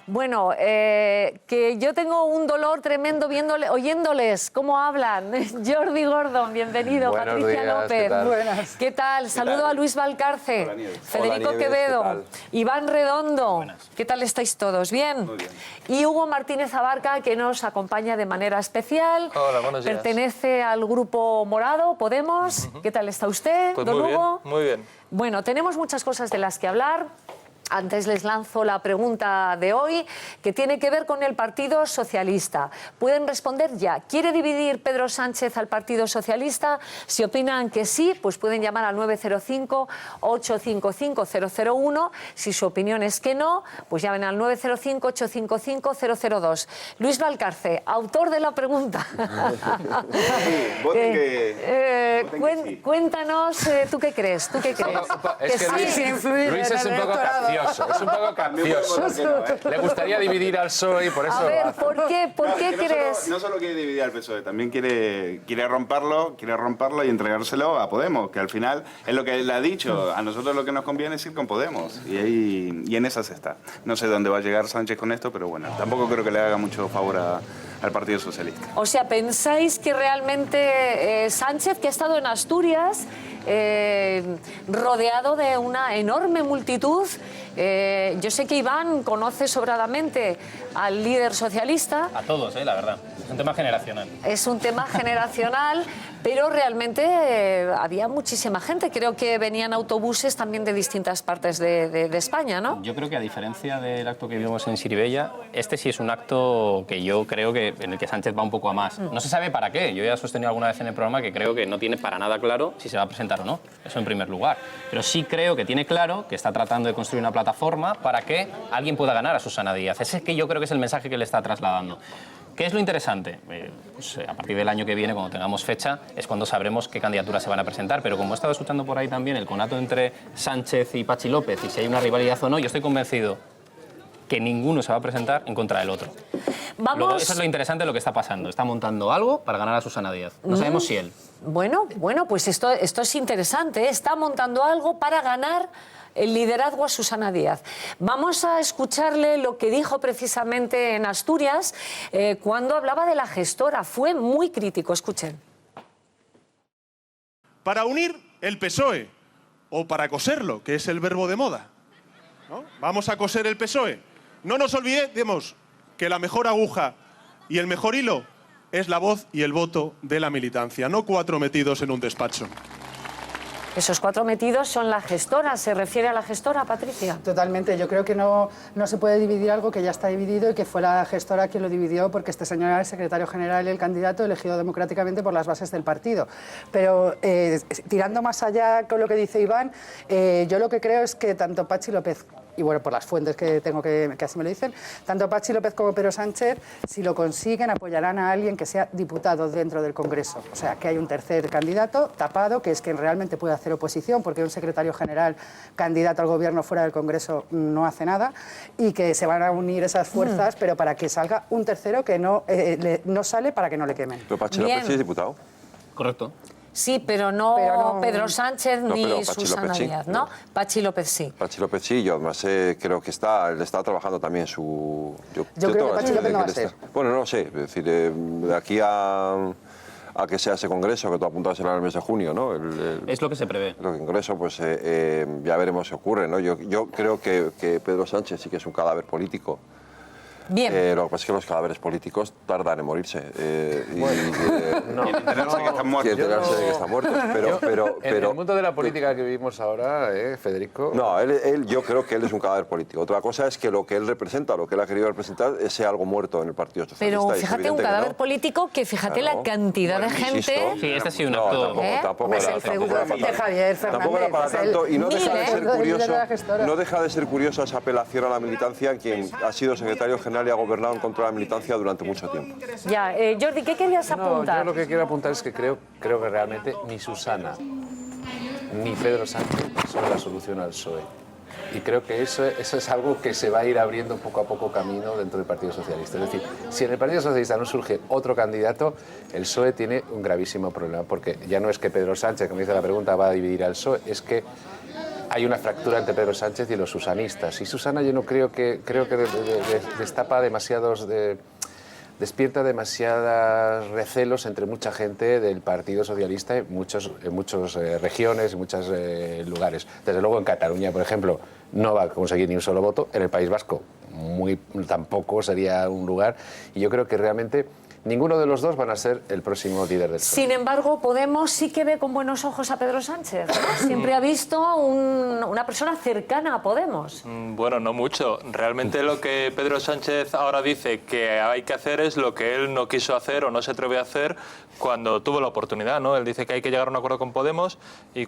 Bueno, que yo tengo un dolor tremendo oyéndoles cómo hablan. Jordi Gordon, bienvenido. Buenos Patricia días, López. ¿qué tal? Buenas. ¿Qué tal? Saludo a Luis Valcarce, Federico Nieves, Quevedo, ¿qué tal? Iván Redondo. ¿Qué tal estáis todos? ¿Bien? Muy bien. Y Hugo Martínez Abarca, que nos acompaña de manera especial. Hola, buenos días. Pertenece al Grupo Morado, Podemos. ¿Qué tal está usted, Pues don muy Hugo? bien, muy bien. Bueno, tenemos muchas cosas de las que hablar. Antes les lanzo la pregunta de hoy, que tiene que ver con el Partido Socialista. Pueden responder ya. ¿Quiere dividir Pedro Sánchez al Partido Socialista? Si opinan que sí, pues pueden llamar al 905-855-001. Si su opinión es que no, pues llamen al 905-855-002. Luis Valcarce, autor de la pregunta. Cuéntanos, ¿tú qué crees? ¿Tú qué crees? Es que Luis, Luis es un poco capcioso, es un poco capcioso. Le gustaría dividir al PSOE y por eso... A ver, ¿por qué crees? No solo quiere dividir al PSOE, también quiere romperlo y entregárselo a Podemos, que al final es lo que él ha dicho. A nosotros lo que nos conviene es ir con Podemos. Y en esas está. No sé dónde va a llegar Sánchez con esto, pero bueno, tampoco creo que le haga mucho favor al Partido Socialista. O sea, ¿pensáis que realmente Sánchez, que ha estado en Asturias, rodeado de una enorme multitud, yo sé que Iván conoce sobradamente al líder socialista? A todos, la verdad. Es un tema generacional. Es un tema generacional, pero realmente había muchísima gente. Creo que venían autobuses también de distintas partes de España, ¿no? Yo creo que a diferencia del acto que vimos en Siribella, este sí es un acto que yo creo que en el que Sánchez va un poco a más. No se sabe para qué. Yo ya he sostenido alguna vez en el programa que creo que no tiene para nada claro si se va a presentar o no. Eso en primer lugar. Pero sí creo que tiene claro que está tratando de construir una plataforma para que alguien pueda ganar a Susana Díaz. Ese es que yo creo que es el mensaje que le está trasladando. ¿Qué es lo interesante? Pues a partir del año que viene, cuando tengamos fecha, es cuando sabremos qué candidaturas se van a presentar. Pero como he estado escuchando por ahí también el conato entre Sánchez y Pachi López y si hay una rivalidad o no, yo estoy convencido que ninguno se va a presentar en contra del otro. Luego, eso es lo interesante de lo que está pasando. Está montando algo para ganar a Susana Díaz. No sabemos si él. Bueno, pues esto es interesante. Está montando algo para ganar el liderazgo a Susana Díaz. Vamos a escucharle lo que dijo precisamente en Asturias cuando hablaba de la gestora. Fue muy crítico. Escuchen. Para unir el PSOE o para coserlo, que es el verbo de moda, ¿no? Vamos a coser el PSOE. No nos olvidemos que la mejor aguja y el mejor hilo es la voz y el voto de la militancia, no 4 metidos en un despacho. Esos 4 metidos son la gestora. ¿Se refiere a la gestora, Patricia? Totalmente. Yo creo que no se puede dividir algo que ya está dividido y que fue la gestora quien lo dividió, porque este señor era el secretario general y el candidato elegido democráticamente por las bases del partido. Pero tirando más allá con lo que dice Iván, yo lo que creo es que tanto Pachi López, y bueno, por las fuentes que tengo que así me lo dicen, tanto Pachi López como Pedro Sánchez, si lo consiguen, apoyarán a alguien que sea diputado dentro del Congreso. O sea, que hay un tercer candidato tapado, que es quien realmente puede hacer oposición, porque un secretario general candidato al gobierno fuera del Congreso no hace nada, y que se van a unir esas fuerzas, pero para que salga un tercero que no sale para que no le quemen. ¿Pero Pachi López sí es diputado? Correcto. Sí, pero no Pedro Sánchez No, pero ni Pachi Susana López sí. Díaz, ¿no? Pachi López sí. Pachi López sí, yo además creo que él está trabajando también su... Yo creo que Pachi López no va a ser. Bueno, no lo sé, es decir, de aquí a que sea ese congreso que tú apuntabas en el mes de junio, ¿no? Es lo que se prevé. El congreso, pues ya veremos si ocurre, ¿no? Yo creo que Pedro Sánchez sí que es un cadáver político. Bien. Lo que pasa es que los cadáveres políticos tardan en morirse. No. Y enterarse de que están muertos. Y enterarse de que están muertos. Pero, en el mundo de la política que vivimos ahora, Federico... No, yo creo que él es un cadáver político. Otra cosa es que lo que él representa, lo que él ha querido representar, sea algo muerto en el Partido Socialista. Pero fíjate, un cadáver político que fíjate la cantidad de gente... Sí, este ha sido un acto... Tampoco Es el feudo de Javier Fernández. Tampoco era para tanto, y no deja de ser curioso, gestora. no deja de ser curioso esa apelación a la militancia, quien ha sido secretario general y ha gobernado en contra de la militancia durante mucho tiempo. Ya, Jordi, ¿qué querías apuntar? Yo lo que quiero apuntar es que creo que realmente ni Susana ni Pedro Sánchez son la solución al PSOE. Y creo que eso es algo que se va a ir abriendo poco a poco camino dentro del Partido Socialista. Es decir, si en el Partido Socialista no surge otro candidato, el PSOE tiene un gravísimo problema, porque ya no es que Pedro Sánchez, como dice la pregunta, va a dividir al PSOE, es que hay una fractura entre Pedro Sánchez y los susanistas. Y Susana yo no creo que destapa demasiados... despierta demasiados recelos entre mucha gente del Partido Socialista en muchas regiones, en muchos lugares. Desde luego en Cataluña, por ejemplo, no va a conseguir ni un solo voto. En el País Vasco tampoco sería un lugar. Y yo creo que realmente ninguno de los dos van a ser el próximo líder del PSOE. Sin embargo, Podemos sí que ve con buenos ojos a Pedro Sánchez, ¿no? Siempre ha visto una persona cercana a Podemos. Bueno, no mucho. Realmente lo que Pedro Sánchez ahora dice que hay que hacer es lo que él no quiso hacer o no se atrevió a hacer cuando tuvo la oportunidad, ¿no? Él dice que hay que llegar a un acuerdo con Podemos y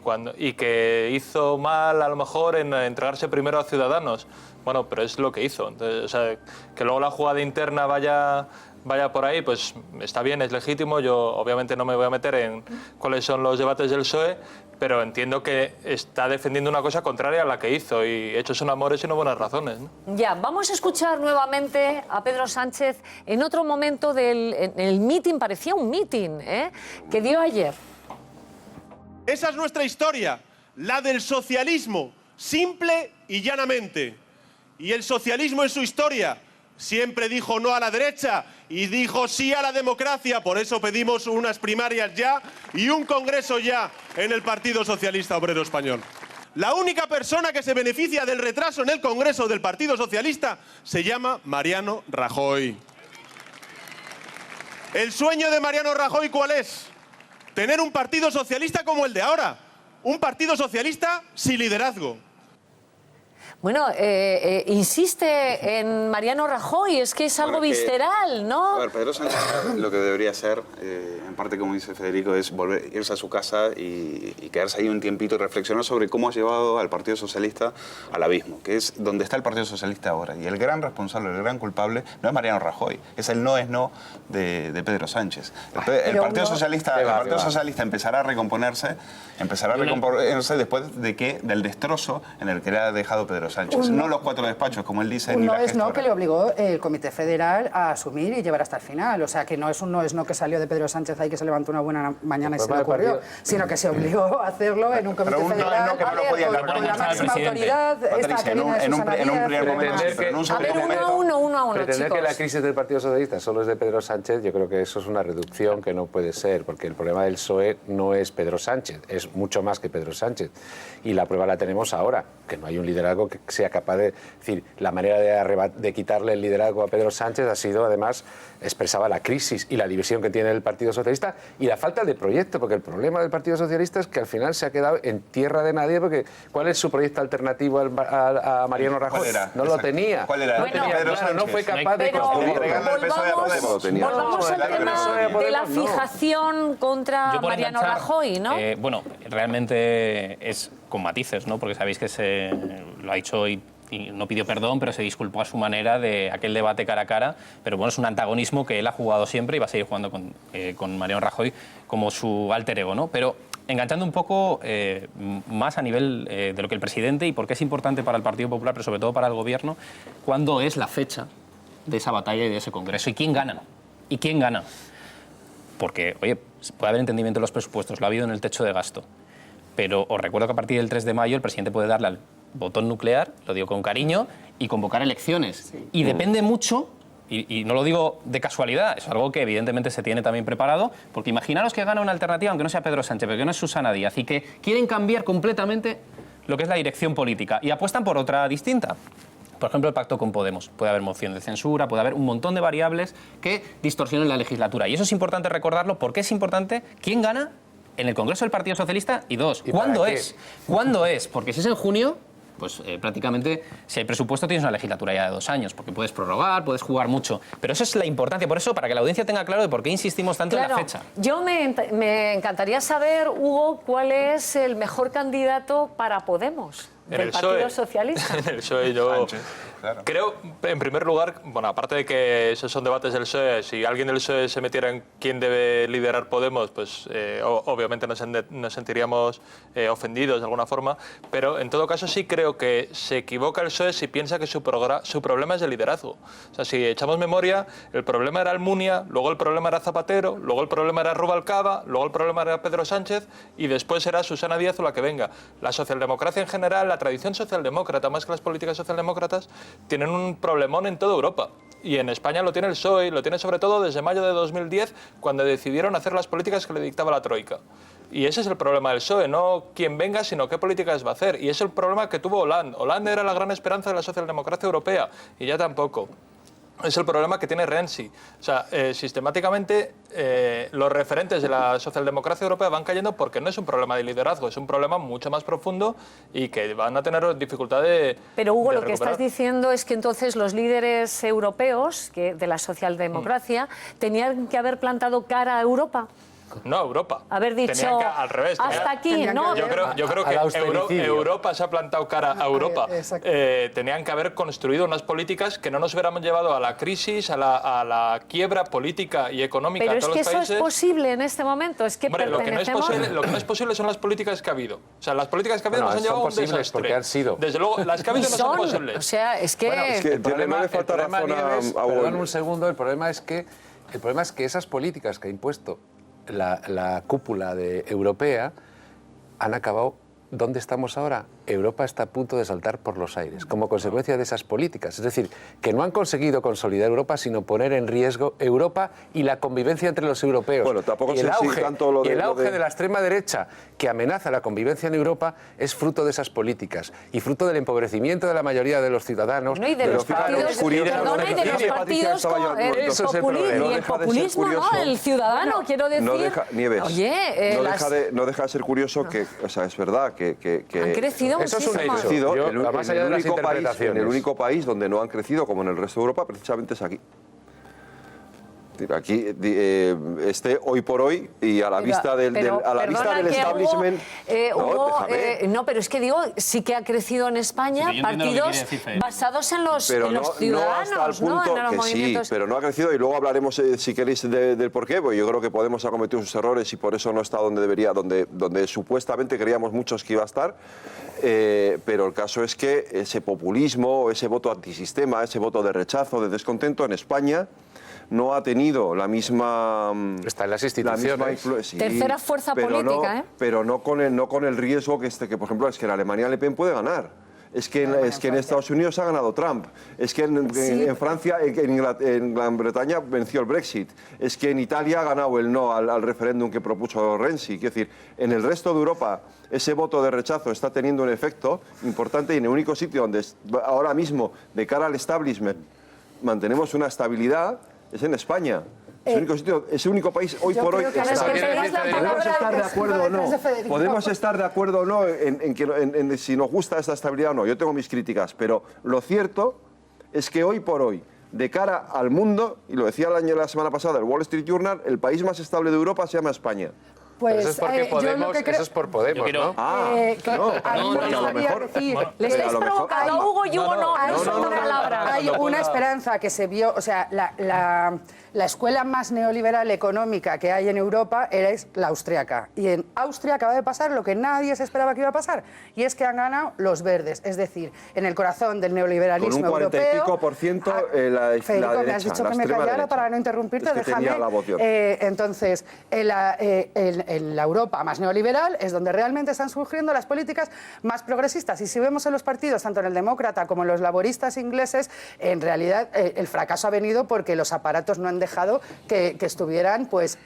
que hizo mal a lo mejor en entregarse primero a Ciudadanos. Bueno, pero es lo que hizo. Entonces, o sea, que luego la jugada interna vaya por ahí, pues está bien, es legítimo. Yo obviamente no me voy a meter en cuáles son los debates del PSOE, pero entiendo que está defendiendo una cosa contraria a la que hizo y hechos son amores y no buenas razones, ¿no? Ya, vamos a escuchar nuevamente a Pedro Sánchez en otro momento en el mitin, parecía un mitin, que dio ayer. Esa es nuestra historia, la del socialismo, simple y llanamente. Y el socialismo en su historia siempre dijo no a la derecha y dijo sí a la democracia. Por eso pedimos unas primarias ya y un congreso ya en el Partido Socialista Obrero Español. La única persona que se beneficia del retraso en el Congreso del Partido Socialista se llama Mariano Rajoy. ¿El sueño de Mariano Rajoy cuál es? Tener un partido socialista como el de ahora. Un partido socialista sin liderazgo. Bueno, insiste en Mariano Rajoy, es que es algo visceral, ¿no? A ver, Pedro Sánchez lo que debería hacer, en parte como dice Federico, es irse a su casa y quedarse ahí un tiempito y reflexionar sobre cómo ha llevado al Partido Socialista al abismo, que es donde está el Partido Socialista ahora. Y el gran responsable, el gran culpable, no es Mariano Rajoy, es el no es no de Pedro Sánchez. El Partido Socialista empezará a recomponerse después del destrozo en el que le ha dejado Pedro Sánchez. No los 4 despachos, como él dice, ni la gestora. No que le obligó el Comité Federal a asumir y llevar hasta el final. O sea, que no es un no es no que salió de Pedro Sánchez ahí que se levantó una buena mañana y se le ocurrió, sino que se obligó a hacerlo en un Comité Federal no que no lo podía con la máxima autoridad. En un primer momento, pero en un segundo momento. Uno a uno, pretender chicos. que la crisis del Partido Socialista solo es de Pedro Sánchez, yo creo que eso es una reducción que no puede ser, porque el problema del PSOE no es Pedro Sánchez, es mucho más que Pedro Sánchez. Y la prueba la tenemos ahora, que no hay un liderazgo que sea capaz de... Es decir, la manera de quitarle el liderazgo a Pedro Sánchez ha sido, además, expresaba la crisis y la división que tiene el Partido Socialista y la falta de proyecto, porque el problema del Partido Socialista es que al final se ha quedado en tierra de nadie, porque ¿cuál es su proyecto alternativo a Mariano Rajoy? ¿Cuál era? No lo tenía. ¿Cuál era? Bueno, No fue capaz de Pero construir. volvamos al tema de la fijación contra Yo por Mariano enganchar, Rajoy, ¿no? Bueno, realmente es con matices, ¿no? Porque sabéis que lo ha hecho y no pidió perdón, pero se disculpó a su manera de aquel debate cara a cara. Pero bueno, es un antagonismo que él ha jugado siempre y va a seguir jugando con Mariano Rajoy como su alter ego, ¿no? Pero enganchando un poco más a nivel de lo que el presidente y por qué es importante para el Partido Popular, pero sobre todo para el Gobierno, ¿cuándo es la fecha de esa batalla y de ese Congreso? ¿Y quién gana? ¿Y quién gana? Porque, oye, puede haber entendimiento en los presupuestos, lo ha habido en el techo de gasto. Pero os recuerdo que a partir del 3 de mayo el presidente puede darle al botón nuclear, lo digo con cariño, y convocar elecciones. Sí. Y depende mucho, y no lo digo de casualidad, es algo que evidentemente se tiene también preparado, porque imaginaros que gana una alternativa, aunque no sea Pedro Sánchez, pero que no es Susana Díaz, y que quieren cambiar completamente lo que es la dirección política, y apuestan por otra distinta. Por ejemplo, el pacto con Podemos. Puede haber moción de censura, puede haber un montón de variables que distorsionen la legislatura. Y eso es importante recordarlo, porque es importante quién gana en el Congreso del Partido Socialista y ¿cuándo es? ¿Cuándo es? Porque si es en junio, pues prácticamente, si hay presupuesto, tienes una legislatura ya de 2 años, porque puedes prorrogar, puedes jugar mucho. Pero eso es la importancia. Por eso, para que la audiencia tenga claro de por qué insistimos tanto en la fecha. Yo me encantaría saber, Hugo, cuál es el mejor candidato para Podemos. En del el Partido PSOE, Socialista. En el PSOE yo Sánchez, claro. creo, en primer lugar, bueno, aparte de que esos son debates del PSOE, si alguien del PSOE se metiera en quién debe liderar Podemos, pues obviamente nos sentiríamos ofendidos de alguna forma, pero en todo caso sí creo que se equivoca el PSOE si piensa que su problema es de liderazgo. O sea, si echamos memoria, el problema era Almunia, luego el problema era Zapatero, luego el problema era Rubalcaba, luego el problema era Pedro Sánchez y después será Susana Díaz o la que venga. La socialdemocracia en general, la tradición socialdemócrata, más que las políticas socialdemócratas, tienen un problemón en toda Europa. Y en España lo tiene el PSOE, y lo tiene sobre todo desde mayo de 2010, cuando decidieron hacer las políticas que le dictaba la Troika. Y ese es el problema del PSOE, no quién venga, sino qué políticas va a hacer. Y es el problema que tuvo Hollande. Hollande era la gran esperanza de la socialdemocracia europea, y ya tampoco. Es el problema que tiene Renzi. O sea, sistemáticamente los referentes de la socialdemocracia europea van cayendo porque no es un problema de liderazgo, es un problema mucho más profundo y que van a tener dificultad de Pero Hugo, de lo que recuperar. estás diciendo es que entonces los líderes europeos de la socialdemocracia tenían que haber plantado cara a Europa. No, Europa. Haber dicho, Tenían que, al revés. hasta aquí, Tenían ¿no? que Yo creo Al que austericidio. Europa se ha plantado cara a Europa. exacto. Tenían que haber construido unas políticas que no nos hubiéramos llevado a la crisis, a la quiebra política y económica Pero de es todos que los eso países. es posible en este momento, es que Hombre, lo que no es pertenecemos... posible son las políticas que ha habido. O sea, las políticas que ha habido Bueno, nos han son llevado a un posibles desastre. porque han sido. Desde luego, las que ha habido no son Son, posibles. o sea, es que... Bueno, Es que no le falta razón Nieves, a Hugo. perdón un segundo, el problema es que esas políticas que ha impuesto la cúpula europea han acabado. ¿Dónde estamos ahora? Europa está a punto de saltar por los aires, como consecuencia de esas políticas. Es decir, que no han conseguido consolidar Europa, sino poner en riesgo Europa y la convivencia entre los europeos. Bueno, tampoco y el sé si auge, tanto lo y de- el lo auge de- de la extrema derecha, que amenaza la convivencia en Europa, es fruto de esas políticas y fruto del empobrecimiento de la mayoría de los ciudadanos. No, y de Pero los fíjate, partidos, es curioso, perdona, y de los Patricia, partidos estaba yo con al el, punto. Eso es el populismo, problema. y No el deja de ser populismo, ¿no? curioso. El ciudadano, quiero decir... No deja, Nieves, Oye, no deja de ser curioso que, o sea, es verdad que han crecido Eso es un muchísimo. hecho. crecido, Yo, en más allá de las en interpretaciones. el único país donde no han crecido como en el resto de Europa, precisamente es aquí. Aquí, hoy por hoy, y a la vista del, a la vista perdona del que establishment... Hugo, déjame. no, pero es que digo, sí que ha crecido en España Sí, que yo entiendo lo que partidos quiere decir Fede. basados en los, Pero en no, los no ciudadanos, hasta el punto ¿no? En los que sí, movimientos. pero no ha crecido y luego hablaremos, si queréis, del porqué, porque yo creo que Podemos ha cometido sus errores y por eso no está donde debería, donde supuestamente creíamos muchos que iba a estar, pero el caso es que ese populismo, ese voto antisistema, ese voto de rechazo, de descontento en España no ha tenido la misma... Está en las la instituciones. misma sí, Tercera fuerza pero política, no, ¿eh? Pero no con el riesgo que, por ejemplo, es que en Alemania Le Pen puede ganar. Es que en Estados Unidos ha ganado Trump. Es que en Francia, en Gran Bretaña venció el Brexit. Es que en Italia ha ganado el no al referéndum que propuso Renzi. Quiero decir, en el resto de Europa ese voto de rechazo está teniendo un efecto importante y en el único sitio donde ahora mismo, de cara al establishment, mantenemos una estabilidad es en España. Es el único país hoy por hoy. creo que está. Podemos estar de acuerdo o no. Podemos estar de acuerdo o no en si nos gusta esta estabilidad o no. Yo tengo mis críticas, pero lo cierto es que hoy por hoy, de cara al mundo, y lo decía la semana pasada el Wall Street Journal, el país más estable de Europa se llama España. Pues, Pero eso es porque yo lo Podemos, que creo... eso es por Podemos, Yo quiero- ¿no? a mí me gustaría decir... Le estáis a lo mejor- provocando a Hugo y Hugo no usa una palabra. Hay una esperanza que se vio, o sea, la escuela más neoliberal económica que hay en Europa es la austriaca. Y en Austria acaba de pasar lo que nadie se esperaba que iba a pasar, y es que han ganado los verdes, es decir, en el corazón del neoliberalismo Con un 40 y europeo... pico por ciento, Federico, la me has derecha, dicho la que me extrema callara derecha. para no interrumpirte, Es que déjame. tenía la votación. Entonces, en la Europa más neoliberal es donde realmente están surgiendo las políticas más progresistas. Y si vemos en los partidos, tanto en el demócrata como en los laboristas ingleses, en realidad el fracaso ha venido porque los aparatos no han dejado que estuvieran pues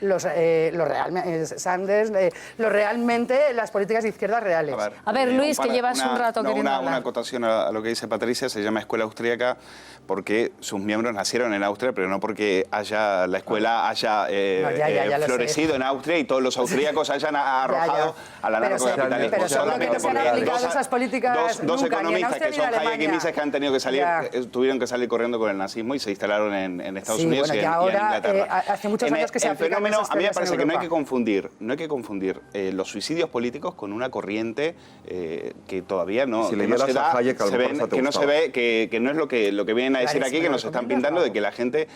Sanders, realmente las políticas de izquierda reales. A ver, Luis, que llevas un rato queriendo hablar. Una acotación a lo que dice Patricia, se llama Escuela Austríaca porque sus miembros nacieron en Austria, pero no porque la escuela haya ya lo sé. florecido en Austria y todos los austriacos austríacos hayan arrojado al anarcocapitalismo. Pero seguro que no se han aplicado esas políticas dos nunca, ni en economistas Austria que ni en son Hayek y Alemania. Mises que han tenido que salir, tuvieron que salir corriendo con el nazismo y se instalaron en Estados Unidos y en Inglaterra. Hace muchos años que se aplican fenómeno, esas a mí me teorías en parece que no hay Europa. que confundir los suicidios políticos con una corriente que todavía no, Si que le no se dieras a da, Hayek, a lo se mejor ven, esa te que no se gustaba. ve, que no es lo que vienen a decir aquí, que nos están pintando de que la gente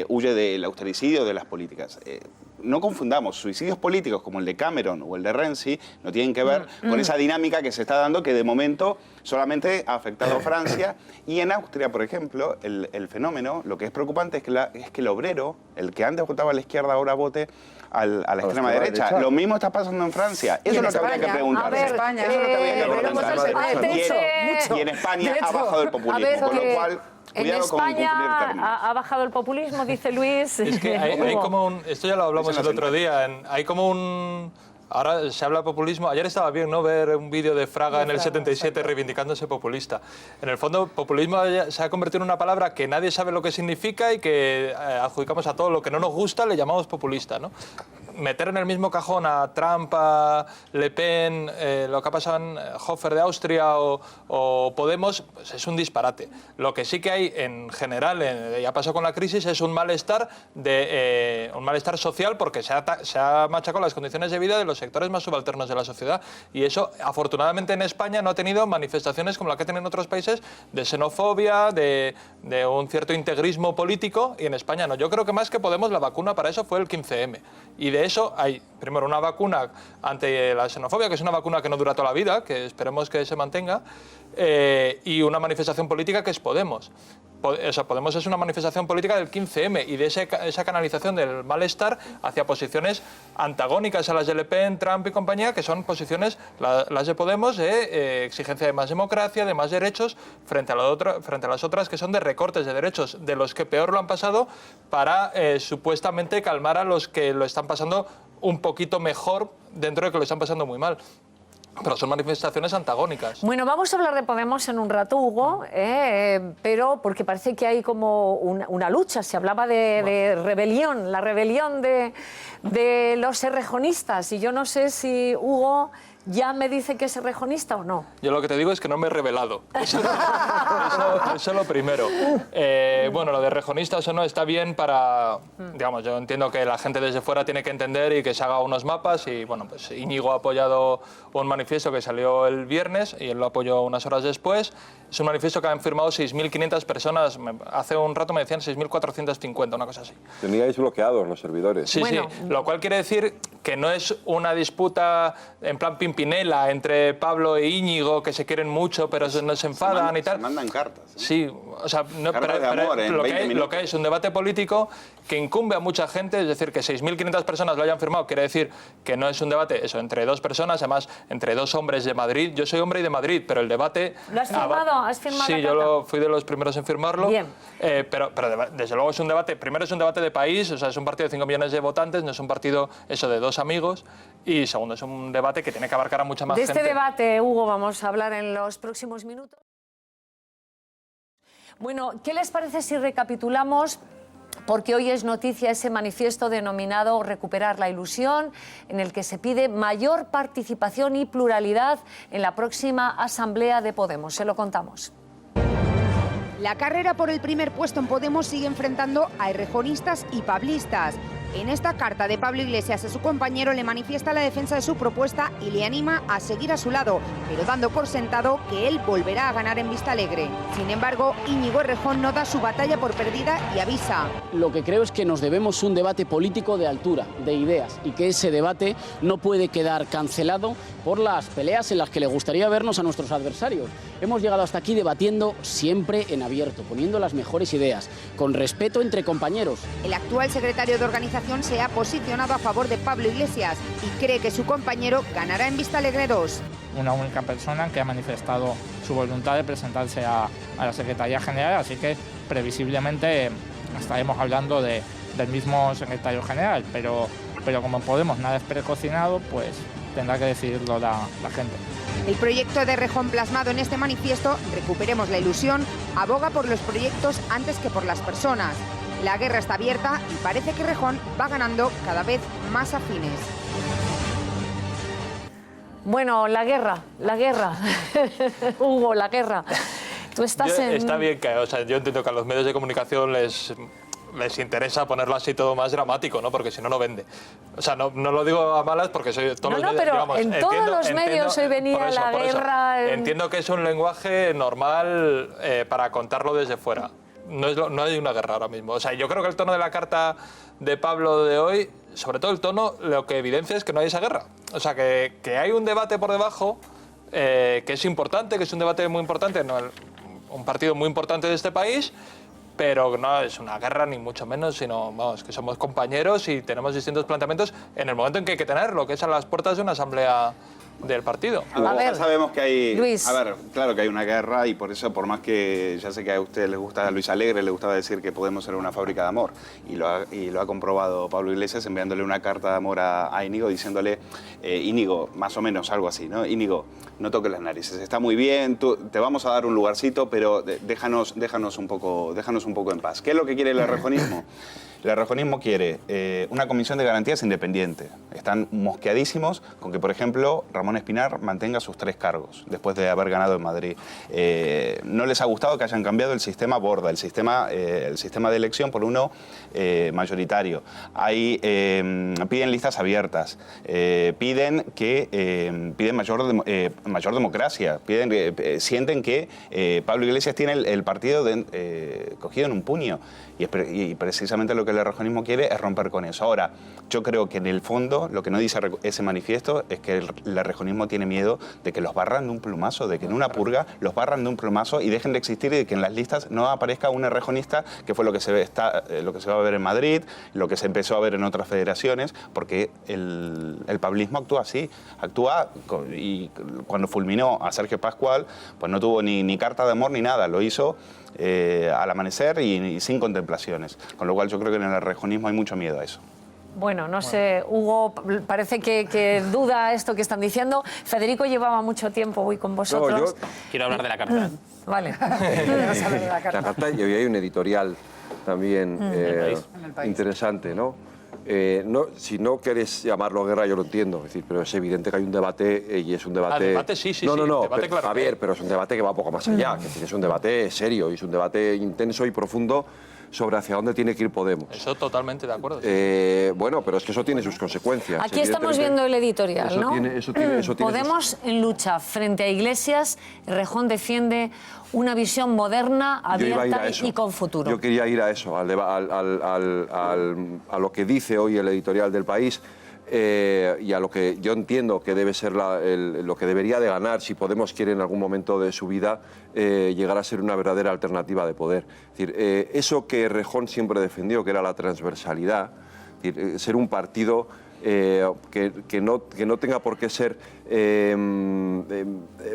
huye del austericidio, de las políticas. No confundamos, suicidios políticos como el de Cameron o el de Renzi no tienen que ver con esa dinámica que se está dando, que de momento solamente ha afectado a Francia. Y en Austria, por ejemplo, el fenómeno, lo que es preocupante es que el obrero, el que antes votaba a la izquierda, ahora vote a la extrema derecha. Lo mismo está pasando en Francia. Eso es lo que habría que preguntar. Eso es lo que habría que preguntar. Y en España ha bajado el populismo, con lo cual... En España ha bajado el populismo, dice Luis. Es que hay como un... Esto ya lo hablamos el otro día. Hay como un... Ahora se habla de populismo. Ayer estaba bien, ¿no?, ver un vídeo de Fraga en el 77 reivindicándose populista. En el fondo, populismo se ha convertido en una palabra que nadie sabe lo que significa y que adjudicamos a todo lo que no nos gusta, le llamamos populista, ¿no? Meter en el mismo cajón a Trump, a Le Pen, lo que ha pasado en Hofer de Austria o Podemos, pues es un disparate. Lo que sí que hay en general, ya pasó con la crisis, es un malestar social porque se ha machacado las condiciones de vida de los sectores más subalternos de la sociedad. Y eso, afortunadamente, en España no ha tenido manifestaciones como la que tienen en otros países de xenofobia, de un cierto integrismo político, y en España no. Yo creo que más que Podemos, la vacuna para eso fue el 15M. Y de eso hay, primero, una vacuna ante la xenofobia, que es una vacuna que no dura toda la vida, que esperemos que se mantenga, y una manifestación política que es Podemos. Podemos es una manifestación política del 15M y de esa canalización del malestar hacia posiciones antagónicas a las de Le Pen, Trump y compañía, que son posiciones, las de Podemos, de exigencia de más democracia, de más derechos, frente a las otras que son de recortes de derechos, de los que peor lo han pasado, para supuestamente calmar a los que lo están pasando un poquito mejor dentro de que lo están pasando muy mal. Pero son manifestaciones antagónicas. Bueno, vamos a hablar de Podemos en un rato, Hugo, pero porque parece que hay como una lucha. Se hablaba de rebelión, la rebelión de los errejonistas. Y yo no sé si Hugo ya me dice que es errejonista o no. Yo lo que te digo es que no me he revelado. Eso es lo primero. Bueno, lo de errejonistas o no está bien para... Digamos, yo entiendo que la gente desde fuera tiene que entender y que se haga unos mapas. Y bueno, pues Íñigo ha apoyado un manifiesto que salió el viernes y él lo apoyó unas horas después. Es un manifiesto que han firmado 6.500 personas. Hace un rato me decían 6.450, una cosa así. Teníais bloqueados los servidores. Sí, bueno. Sí. Lo cual quiere decir que no es una disputa en plan Pimpinela entre Pablo e Íñigo, que se quieren mucho pero no se enfadan y tal. Se mandan cartas. Sí, o sea, no, cartas de amor en 20 minutos. Lo que es un debate político que incumbe a mucha gente, es decir, que 6.500 personas lo hayan firmado, quiere decir que no es un debate eso entre dos personas, además entre dos hombres de Madrid. Yo soy hombre y de Madrid, pero el debate... ¿Lo has firmado? ¿Has firmado sí, yo fui de los primeros en firmarlo. Bien. Pero desde luego es un debate, primero es un debate de país, o sea, es un partido de 5 millones de votantes, no es un partido eso de dos amigos, y segundo es un debate que tiene que abarcar a mucha más gente. De este debate, Hugo, vamos a hablar en los próximos minutos. Bueno, ¿qué les parece si recapitulamos? Porque hoy es noticia ese manifiesto denominado Recuperar la ilusión, en el que se pide mayor participación y pluralidad en la próxima asamblea de Podemos. Se lo contamos. La carrera por el primer puesto en Podemos sigue enfrentando a errejonistas y pablistas. En esta carta de Pablo Iglesias a su compañero le manifiesta la defensa de su propuesta y le anima a seguir a su lado, pero dando por sentado que él volverá a ganar en Vistalegre. Sin embargo, Íñigo Errejón no da su batalla por perdida y avisa. Lo que creo es que nos debemos un debate político de altura, de ideas, y que ese debate no puede quedar cancelado por las peleas en las que le gustaría vernos a nuestros adversarios. Hemos llegado hasta aquí debatiendo siempre en abierto, poniendo las mejores ideas, con respeto entre compañeros. El actual secretario de organización se ha posicionado a favor de Pablo Iglesias y cree que su compañero ganará en Vistalegre 2. Una única persona que ha manifestado su voluntad de presentarse a la Secretaría General, así que previsiblemente estaremos hablando del mismo secretario general, pero como Podemos nada es precocinado, pues tendrá que decidirlo la gente. El proyecto de Errejón plasmado en este manifiesto, Recuperemos la ilusión, aboga por los proyectos antes que por las personas. La guerra está abierta y parece que Errejón va ganando cada vez más afines. Bueno, la guerra. Hugo, la guerra. Tú estás en... Está bien que, o sea, yo entiendo que a los medios de comunicación les interesa ponerlo así todo más dramático, ¿no? Porque si no, no vende. O sea, no lo digo a malas porque soy todos los medios, pero digamos, en todos los medios hoy venía la guerra... Entiendo que es un lenguaje normal para contarlo desde fuera. No hay una guerra ahora mismo. O sea, yo creo que el tono de la carta de Pablo de hoy, sobre todo el tono, lo que evidencia es que no hay esa guerra. O sea, que hay un debate por debajo que es importante, que es un debate muy importante, un partido muy importante de este país, pero no es una guerra ni mucho menos, sino vamos, que somos compañeros y tenemos distintos planteamientos en el momento en que hay que tenerlo, que es a las puertas de una asamblea del partido. A ver, ya sabemos que hay... Luis. A ver, claro que hay una guerra y por eso, por más que ya sé que a ustedes les gusta, a Luis Alegre le gustaba decir que Podemos ser una fábrica de amor, y lo ha comprobado Pablo Iglesias enviándole una carta de amor a Íñigo diciéndole, Íñigo, más o menos algo así, ¿no? Íñigo, no toques las narices, está muy bien, te vamos a dar un lugarcito, pero déjanos un poco en paz. ¿Qué es lo que quiere el errejonismo? El errejonismo quiere una comisión de garantías independiente. Están mosqueadísimos con que, por ejemplo, Ramón Espinar mantenga sus 3 cargos después de haber ganado en Madrid. No les ha gustado que hayan cambiado el sistema Borda, el sistema de elección por uno mayoritario. Piden listas abiertas, piden mayor democracia, sienten que Pablo Iglesias tiene el partido cogido en un puño. Y precisamente lo que el errejonismo quiere es romper con eso. Ahora, yo creo que en el fondo lo que no dice ese manifiesto es que el errejonismo tiene miedo de que los barran de un plumazo, de que en una purga los barran de un plumazo y dejen de existir y de que en las listas no aparezca un errejonista, que fue lo que se va a ver en Madrid, lo que se empezó a ver en otras federaciones, porque el pablismo actúa así, y cuando fulminó a Sergio Pascual, pues no tuvo ni carta de amor ni nada, lo hizo al amanecer y sin contemplaciones. Con lo cual yo creo que en el errejonismo hay mucho miedo a eso. Bueno, no sé, Hugo parece que duda esto que están diciendo. Federico llevaba mucho tiempo hoy con vosotros. No, yo quiero hablar de la carta. Vale. La carta, y hoy hay un editorial también interesante, ¿no? Si no queréis llamarlo guerra, yo lo entiendo, es decir, pero es evidente que hay un debate y es un debate... debate sí, no, debate, claro. Javier, pero es un debate que va un poco más allá, es un debate serio y es un debate intenso y profundo sobre hacia dónde tiene que ir Podemos. Eso totalmente de acuerdo. Bueno, pero es que eso tiene sus consecuencias. Aquí estamos viendo el editorial, ¿no? Eso tiene Podemos en lucha frente a Iglesias, Errejón defiende una visión moderna, abierta y con futuro. Yo quería ir a eso, a lo que dice hoy el editorial del País. Y a lo que yo entiendo que debe ser lo que debería de ganar si Podemos quiere en algún momento de su vida llegar a ser una verdadera alternativa de poder. Es decir, eso que Errejón siempre defendió, que era la transversalidad, es decir, ser un partido que no tenga por qué ser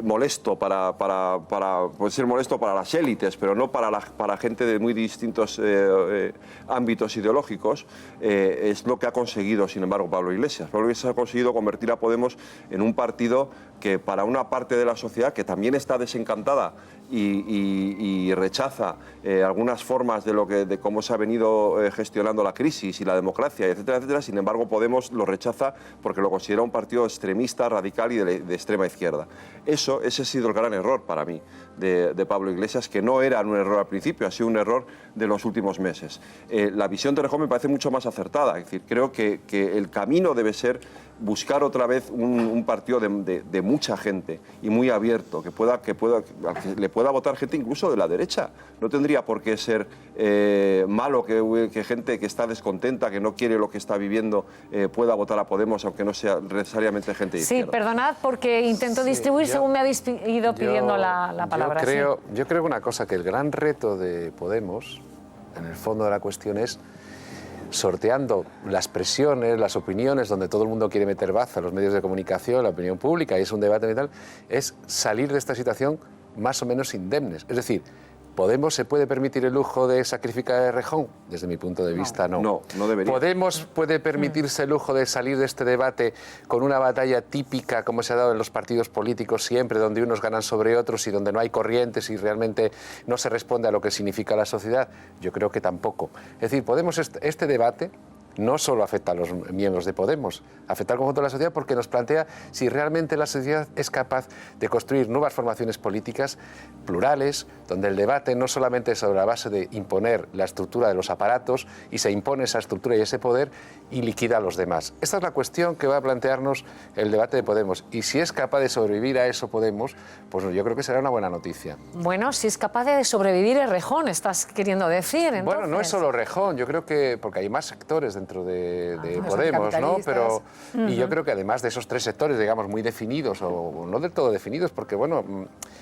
molesto puede ser molesto para las élites, pero no para gente de muy distintos ámbitos ideológicos, es lo que ha conseguido, sin embargo, Pablo Iglesias. Pablo Iglesias ha conseguido convertir a Podemos en un partido que para una parte de la sociedad que también está desencantada y rechaza algunas formas de cómo se ha venido gestionando la crisis y la democracia, etcétera, etcétera. Sin embargo, Podemos lo rechaza porque lo considera un partido extremista, radical y de extrema izquierda. Ese ha sido el gran error para mí de Pablo Iglesias, que no era un error al principio, ha sido un error de los últimos meses. La visión de Errejón me parece mucho más acertada, es decir, creo que el camino debe ser buscar otra vez un partido de mucha gente y muy abierto, que le pueda votar gente incluso de la derecha. No tendría por qué ser malo que gente que está descontenta, que no quiere lo que está viviendo, pueda votar a Podemos, aunque no sea necesariamente gente de izquierda. Sí, perdonad, porque intento distribuir según me habéis ido pidiendo la palabra. Yo creo una cosa, que el gran reto de Podemos, en el fondo de la cuestión, es sorteando las presiones, las opiniones, donde todo el mundo quiere meter baza, los medios de comunicación, la opinión pública, y es un debate y tal, es salir de esta situación más o menos indemnes. Es decir, ¿Podemos se puede permitir el lujo de sacrificar a Errejón? Desde mi punto de vista, no. No debería. ¿Podemos puede permitirse el lujo de salir de este debate con una batalla típica, como se ha dado en los partidos políticos siempre, donde unos ganan sobre otros y donde no hay corrientes y realmente no se responde a lo que significa la sociedad? Yo creo que tampoco. Es decir, Podemos este debate no solo afecta a los miembros de Podemos, afecta al conjunto de la sociedad porque nos plantea si realmente la sociedad es capaz de construir nuevas formaciones políticas plurales, donde el debate no solamente es sobre la base de imponer la estructura de los aparatos y se impone esa estructura y ese poder y liquida a los demás. Esta es la cuestión que va a plantearnos el debate de Podemos y si es capaz de sobrevivir a eso Podemos, pues yo creo que será una buena noticia. Bueno, si es capaz de sobrevivir Errejón, estás queriendo decir, entonces. Bueno, no es solo Errejón, yo creo que, porque hay más sectores dentro de Podemos, ¿no? Pero, y yo creo que además de esos tres sectores, digamos, muy definidos, o no del todo definidos, porque, bueno,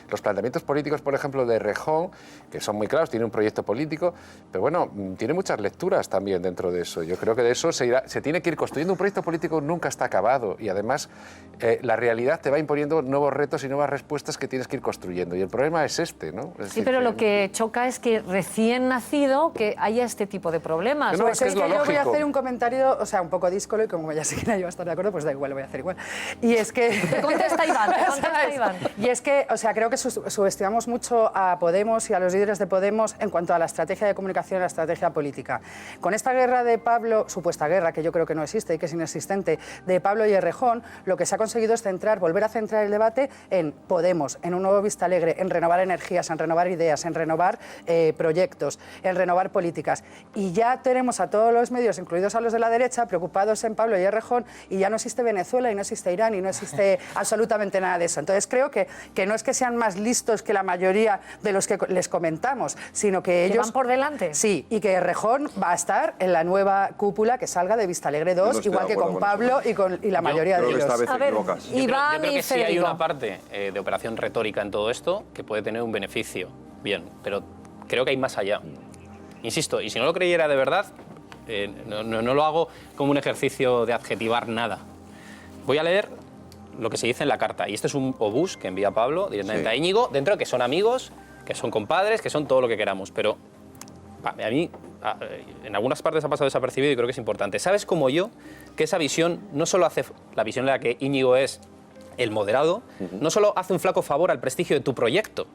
los planteamientos políticos, por ejemplo, de Errejón, que son muy claros, tiene un proyecto político, pero bueno, tiene muchas lecturas también dentro de eso. Yo creo que de eso se tiene que ir construyendo. Un proyecto político nunca está acabado y además la realidad te va imponiendo nuevos retos y nuevas respuestas que tienes que ir construyendo. Y el problema es este, ¿no? Es decir, pero lo que choca es que recién nacido que haya este tipo de problemas. No, es que yo voy a hacer un comentario, o sea, un poco díscolo y como ya sé que nadie va a estar de acuerdo, pues da igual, lo voy a hacer igual. Y es que... Te contesta Iván, Y es que, o sea, creo que subestimamos mucho a Podemos y a los líderes de Podemos en cuanto a la estrategia de comunicación y la estrategia política. Con esta guerra de Pablo, supuesta guerra, que yo creo que no existe y que es inexistente, de Pablo y Errejón, lo que se ha conseguido es volver a centrar el debate en Podemos, en un nuevo Vista Alegre, en renovar energías, en renovar ideas, en renovar proyectos, en renovar políticas. Y ya tenemos a todos los medios, incluidos a los de la derecha, preocupados en Pablo y Errejón, y ya no existe Venezuela y no existe Irán y no existe absolutamente nada de eso. Entonces creo que no es que sean más listos que la mayoría de los que les comentamos, sino que ellos... van por delante. Sí, y que Errejón va a estar en la nueva cúpula que salga de Vista Alegre 2, igual que con Pablo y la mayoría de ellos. A ver, Iván yo creo y que sí hay Federico. una parte de operación retórica en todo esto que puede tener un beneficio, bien, pero creo que hay más allá. Insisto, y si no lo creyera de verdad, no lo hago como un ejercicio de adjetivar nada. Voy a leer lo que se dice en la carta, y este es un obús que envía Pablo directamente a Íñigo, dentro de que son amigos, que son compadres, que son todo lo que queramos, pero a mí en algunas partes ha pasado desapercibido y creo que es importante. ¿Sabes como yo que esa visión no solo hace la visión en la que Íñigo es el moderado, no solo hace un flaco favor al prestigio de tu proyecto,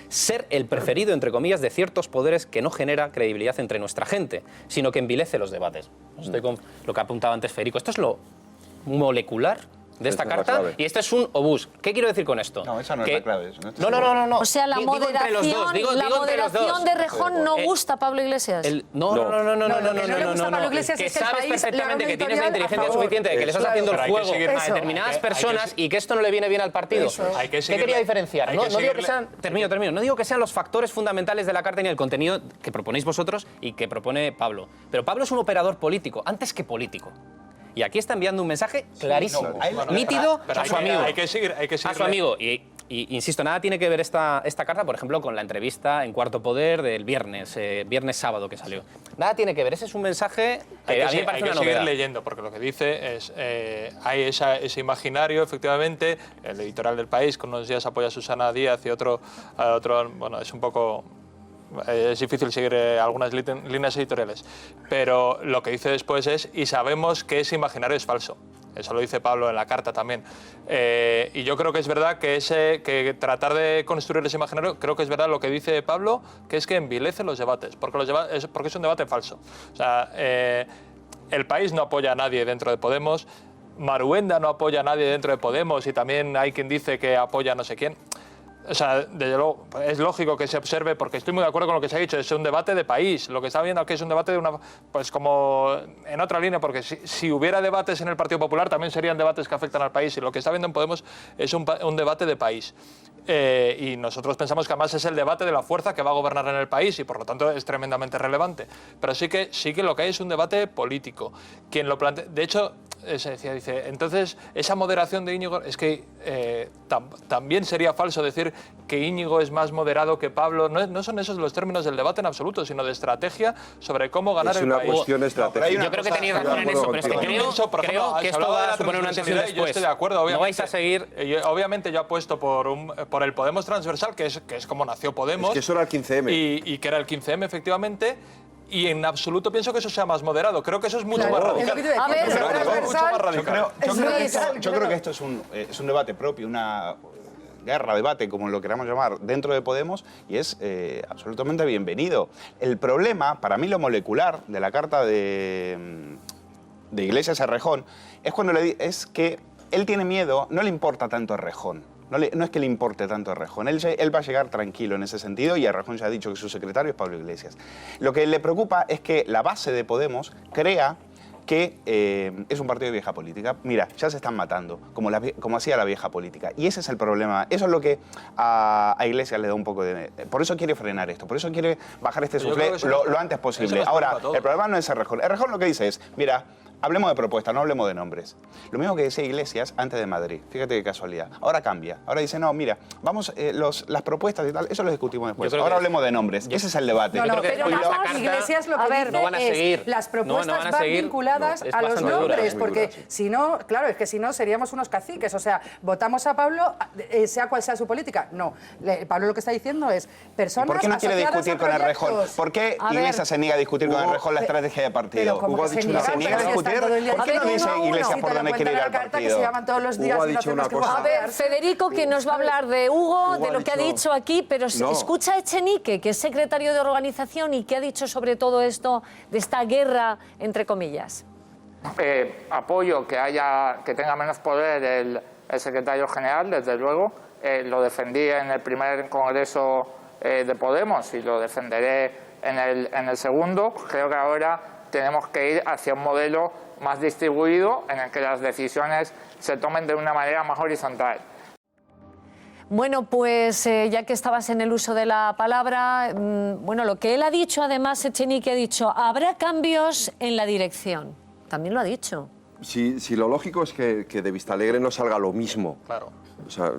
ser el preferido, entre comillas, de ciertos poderes que no genera credibilidad entre nuestra gente, sino que envilece los debates? Estoy con lo que apuntaba antes Federico. Esto es lo molecular de esta carta y este es un obús. ¿Qué quiero decir con esto? No, esa no es la clave. No. O sea, la moderación de Errejón no gusta a Pablo Iglesias. No. Que sabes perfectamente que tienes la inteligencia suficiente de que le estás haciendo el juego a determinadas personas y que esto no le viene bien al partido. ¿Qué quería diferenciar? No digo que sean, termino. No digo que sean los factores fundamentales de la carta ni el contenido que proponéis vosotros y que propone Pablo. Pero Pablo es un operador político, antes que político. Y aquí está enviando un mensaje clarísimo, nítido a su amigo. Hay que seguir. A su amigo. Y insisto, nada tiene que ver esta carta, por ejemplo, con la entrevista en Cuarto Poder del viernes sábado que salió. Nada tiene que ver. Ese es un mensaje que a mí me parece una novedad. Hay que seguir leyendo, porque lo que dice es hay ese imaginario, efectivamente, el editorial del País, que unos días apoya a Susana Díaz y otro bueno, es un poco... Es difícil seguir algunas líneas editoriales, pero lo que dice después es, y sabemos que ese imaginario es falso. Eso lo dice Pablo en la carta también. Y yo creo que es verdad que tratar de construir ese imaginario, creo que es verdad lo que dice Pablo, que es que envilece los debates, porque es un debate falso. O sea, el País no apoya a nadie dentro de Podemos, Maruenda no apoya a nadie dentro de Podemos y también hay quien dice que apoya a no sé quién. O sea, desde luego, es lógico que se observe, porque estoy muy de acuerdo con lo que se ha dicho, es un debate de país. Lo que está viendo aquí es un debate de pues como en otra línea, porque si hubiera debates en el Partido Popular también serían debates que afectan al país, y lo que está viendo en Podemos es un debate de país. Y nosotros pensamos que además es el debate de la fuerza que va a gobernar en el país y por lo tanto es tremendamente relevante. Pero sí que lo que hay es un debate político. Quien lo plantea, de hecho, dice, entonces esa moderación de Íñigo, es que también sería falso decir que Íñigo es más moderado que Pablo. No son esos los términos del debate en absoluto, sino de estrategia sobre cómo ganar el país. Es una cuestión estratégica. Yo creo que tenéis razón en eso, pero es que creo que esto va a suponer un antes y un después. Yo estoy de acuerdo, obviamente. No vais a seguir... Obviamente yo apuesto por el Podemos transversal, que es como nació Podemos. Es que eso era el 15M. Y que era el 15M, efectivamente. Y en absoluto pienso que eso sea más moderado. Creo que eso es mucho más radical. A ver, mucho más radical. Yo creo que esto es un debate propio, una guerra, debate, como lo queramos llamar, dentro de Podemos, y es absolutamente bienvenido. El problema, para mí lo molecular de la carta de de Iglesias a Errejón, es cuando es que él tiene miedo, no le importa tanto Errejón. No es que le importe tanto a Errejón, él va a llegar tranquilo en ese sentido y Errejón ya ha dicho que su secretario es Pablo Iglesias. Lo que le preocupa es que la base de Podemos crea que es un partido de vieja política. Mira, ya se están matando, como hacía la vieja política. Y ese es el problema. Eso es lo que a Iglesias le da un poco de... Por eso quiere frenar esto, por eso quiere bajar este suflé lo antes posible. Ahora, el problema no es Errejón. Errejón lo que dice es, mira, hablemos de propuestas, no hablemos de nombres. Lo mismo que decía Iglesias antes de Madrid. Fíjate qué casualidad. Ahora cambia. Ahora dice, no, mira, vamos, las propuestas y tal, eso lo discutimos después. Ahora hablemos de nombres. Ese es el debate. No, pero Iglesias lo que dice no van a seguir. es las propuestas van vinculadas a los nombres, porque si no, claro, es que si no seríamos unos caciques. O sea, votamos a Pablo, sea cual sea su política. No, Pablo lo que está diciendo es personas. ¿Por qué no quiere discutir con Errejón? ¿Por qué Iglesias se niega a discutir con Errejón la estrategia de partido? Hugo ha dicho se niega a discutir. ¿Por qué no dice Iglesias por dónde quiere ir al partido? Hugo ha dicho una cosa. A ver, Federico, que nos va a hablar de Hugo, de lo que ha dicho aquí, pero escucha a Echenique, que es secretario de organización y que ha dicho sobre todo esto, de esta guerra, entre comillas. Apoyo que tenga menos poder el secretario general, desde luego. Lo defendí en el primer congreso de Podemos y lo defenderé en el segundo. Creo que ahora tenemos que ir hacia un modelo más distribuido en el que las decisiones se tomen de una manera más horizontal. Bueno, pues ya que estabas en el uso de la palabra, bueno, lo que él ha dicho, además, Echenique ha dicho, habrá cambios en la dirección. También lo ha dicho. Si lo lógico es que de Vistalegre no salga lo mismo. Claro. O sea,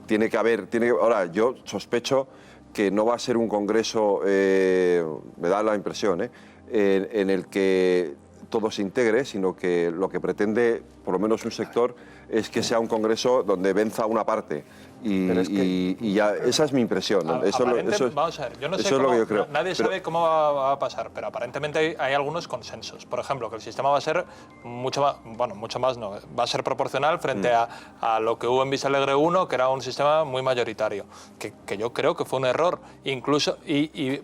tiene que haber... Ahora, yo sospecho que no va a ser un congreso, me da la impresión, en el que todo se integre, sino que lo que pretende, por lo menos un sector, es que sea un congreso donde venza una parte. Y ya, esa es mi impresión. Vamos a ver, yo no sé lo que yo creo. Nadie sabe cómo va a pasar, pero aparentemente hay algunos consensos. Por ejemplo, que el sistema va a ser mucho más no, va a ser proporcional frente a lo que hubo en Vistalegre 1, que era un sistema muy mayoritario, que yo creo que fue un error, incluso,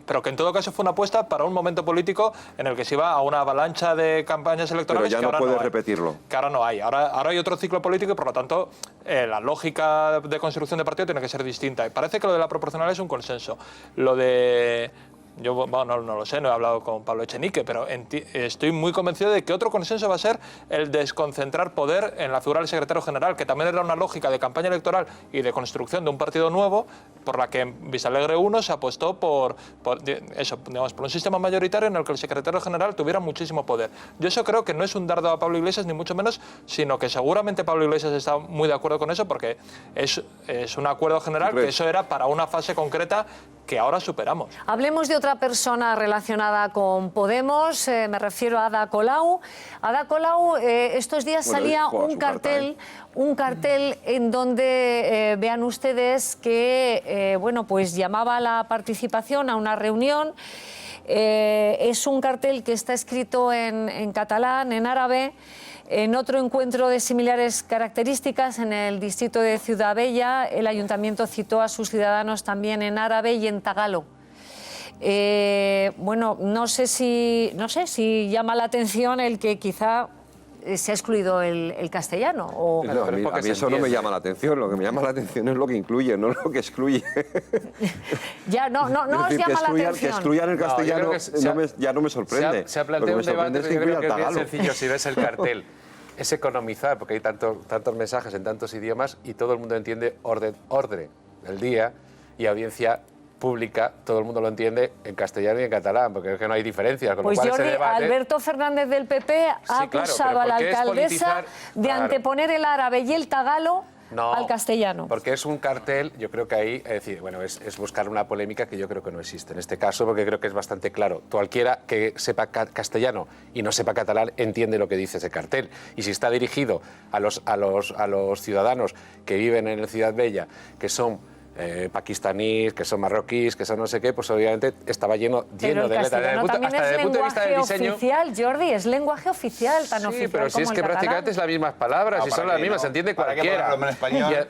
pero que en todo caso fue una apuesta para un momento político en el que se iba a una avalancha de campañas electorales. Pero ya no puedes repetirlo. Que ahora no hay. Ahora hay otro ciclo político y, por lo tanto, la lógica de construcción de partido tiene que ser distinta. Y parece que lo de la proporcional es un consenso. Lo de... Yo no lo sé, no he hablado con Pablo Echenique, pero estoy muy convencido de que otro consenso va a ser el desconcentrar poder en la figura del secretario general, que también era una lógica de campaña electoral y de construcción de un partido nuevo, por la que en Vistalegre 1 se apostó por un sistema mayoritario en el que el secretario general tuviera muchísimo poder. Yo eso creo que no es un dardo a Pablo Iglesias, ni mucho menos, sino que seguramente Pablo Iglesias está muy de acuerdo con eso, porque es un acuerdo general que eso era para una fase concreta que ahora superamos. Hablemos de otra persona relacionada con Podemos, me refiero a Ada Colau. Ada Colau, estos días salía un cartel en donde vean ustedes que pues llamaba a la participación a una reunión. Es un cartel que está escrito en catalán, en árabe. En otro encuentro de similares características, en el distrito de Ciudad Bella, el ayuntamiento citó a sus ciudadanos también en árabe y en tagalo. No sé si llama la atención el que quizá se ha excluido el castellano. No, a mí eso no me llama la atención. Lo que me llama la atención es lo que incluye, no lo que excluye. Ya, no os llama la atención. Que excluyan el castellano ya no me sorprende. Se ha planteado un debate, yo creo que es bien sencillo si ves el cartel. Es economizar, porque hay tantos mensajes en tantos idiomas y todo el mundo entiende orden del día y audiencia pública, todo el mundo lo entiende en castellano y en catalán, porque es que no hay diferencias. Con pues lo cual Jordi, ese debate... Alberto Fernández del PP ha acusado a la alcaldesa de anteponer el árabe y el tagalo al castellano. Porque es un cartel, yo creo que ahí, es buscar una polémica que yo creo que no existe en este caso, porque creo que es bastante claro. Cualquiera que sepa castellano y no sepa catalán entiende lo que dice ese cartel. Y si está dirigido a los ciudadanos que viven en Ciudad Bella, que son pakistaníes, que son marroquíes, que son no sé qué, pues obviamente estaba lleno de letras. También es lenguaje oficial, Jordi, es lenguaje oficial, tan oficial pero si como es que prácticamente es las mismas palabras, si son las mismas, se entiende cualquiera. ¿Para qué ponerlo en español?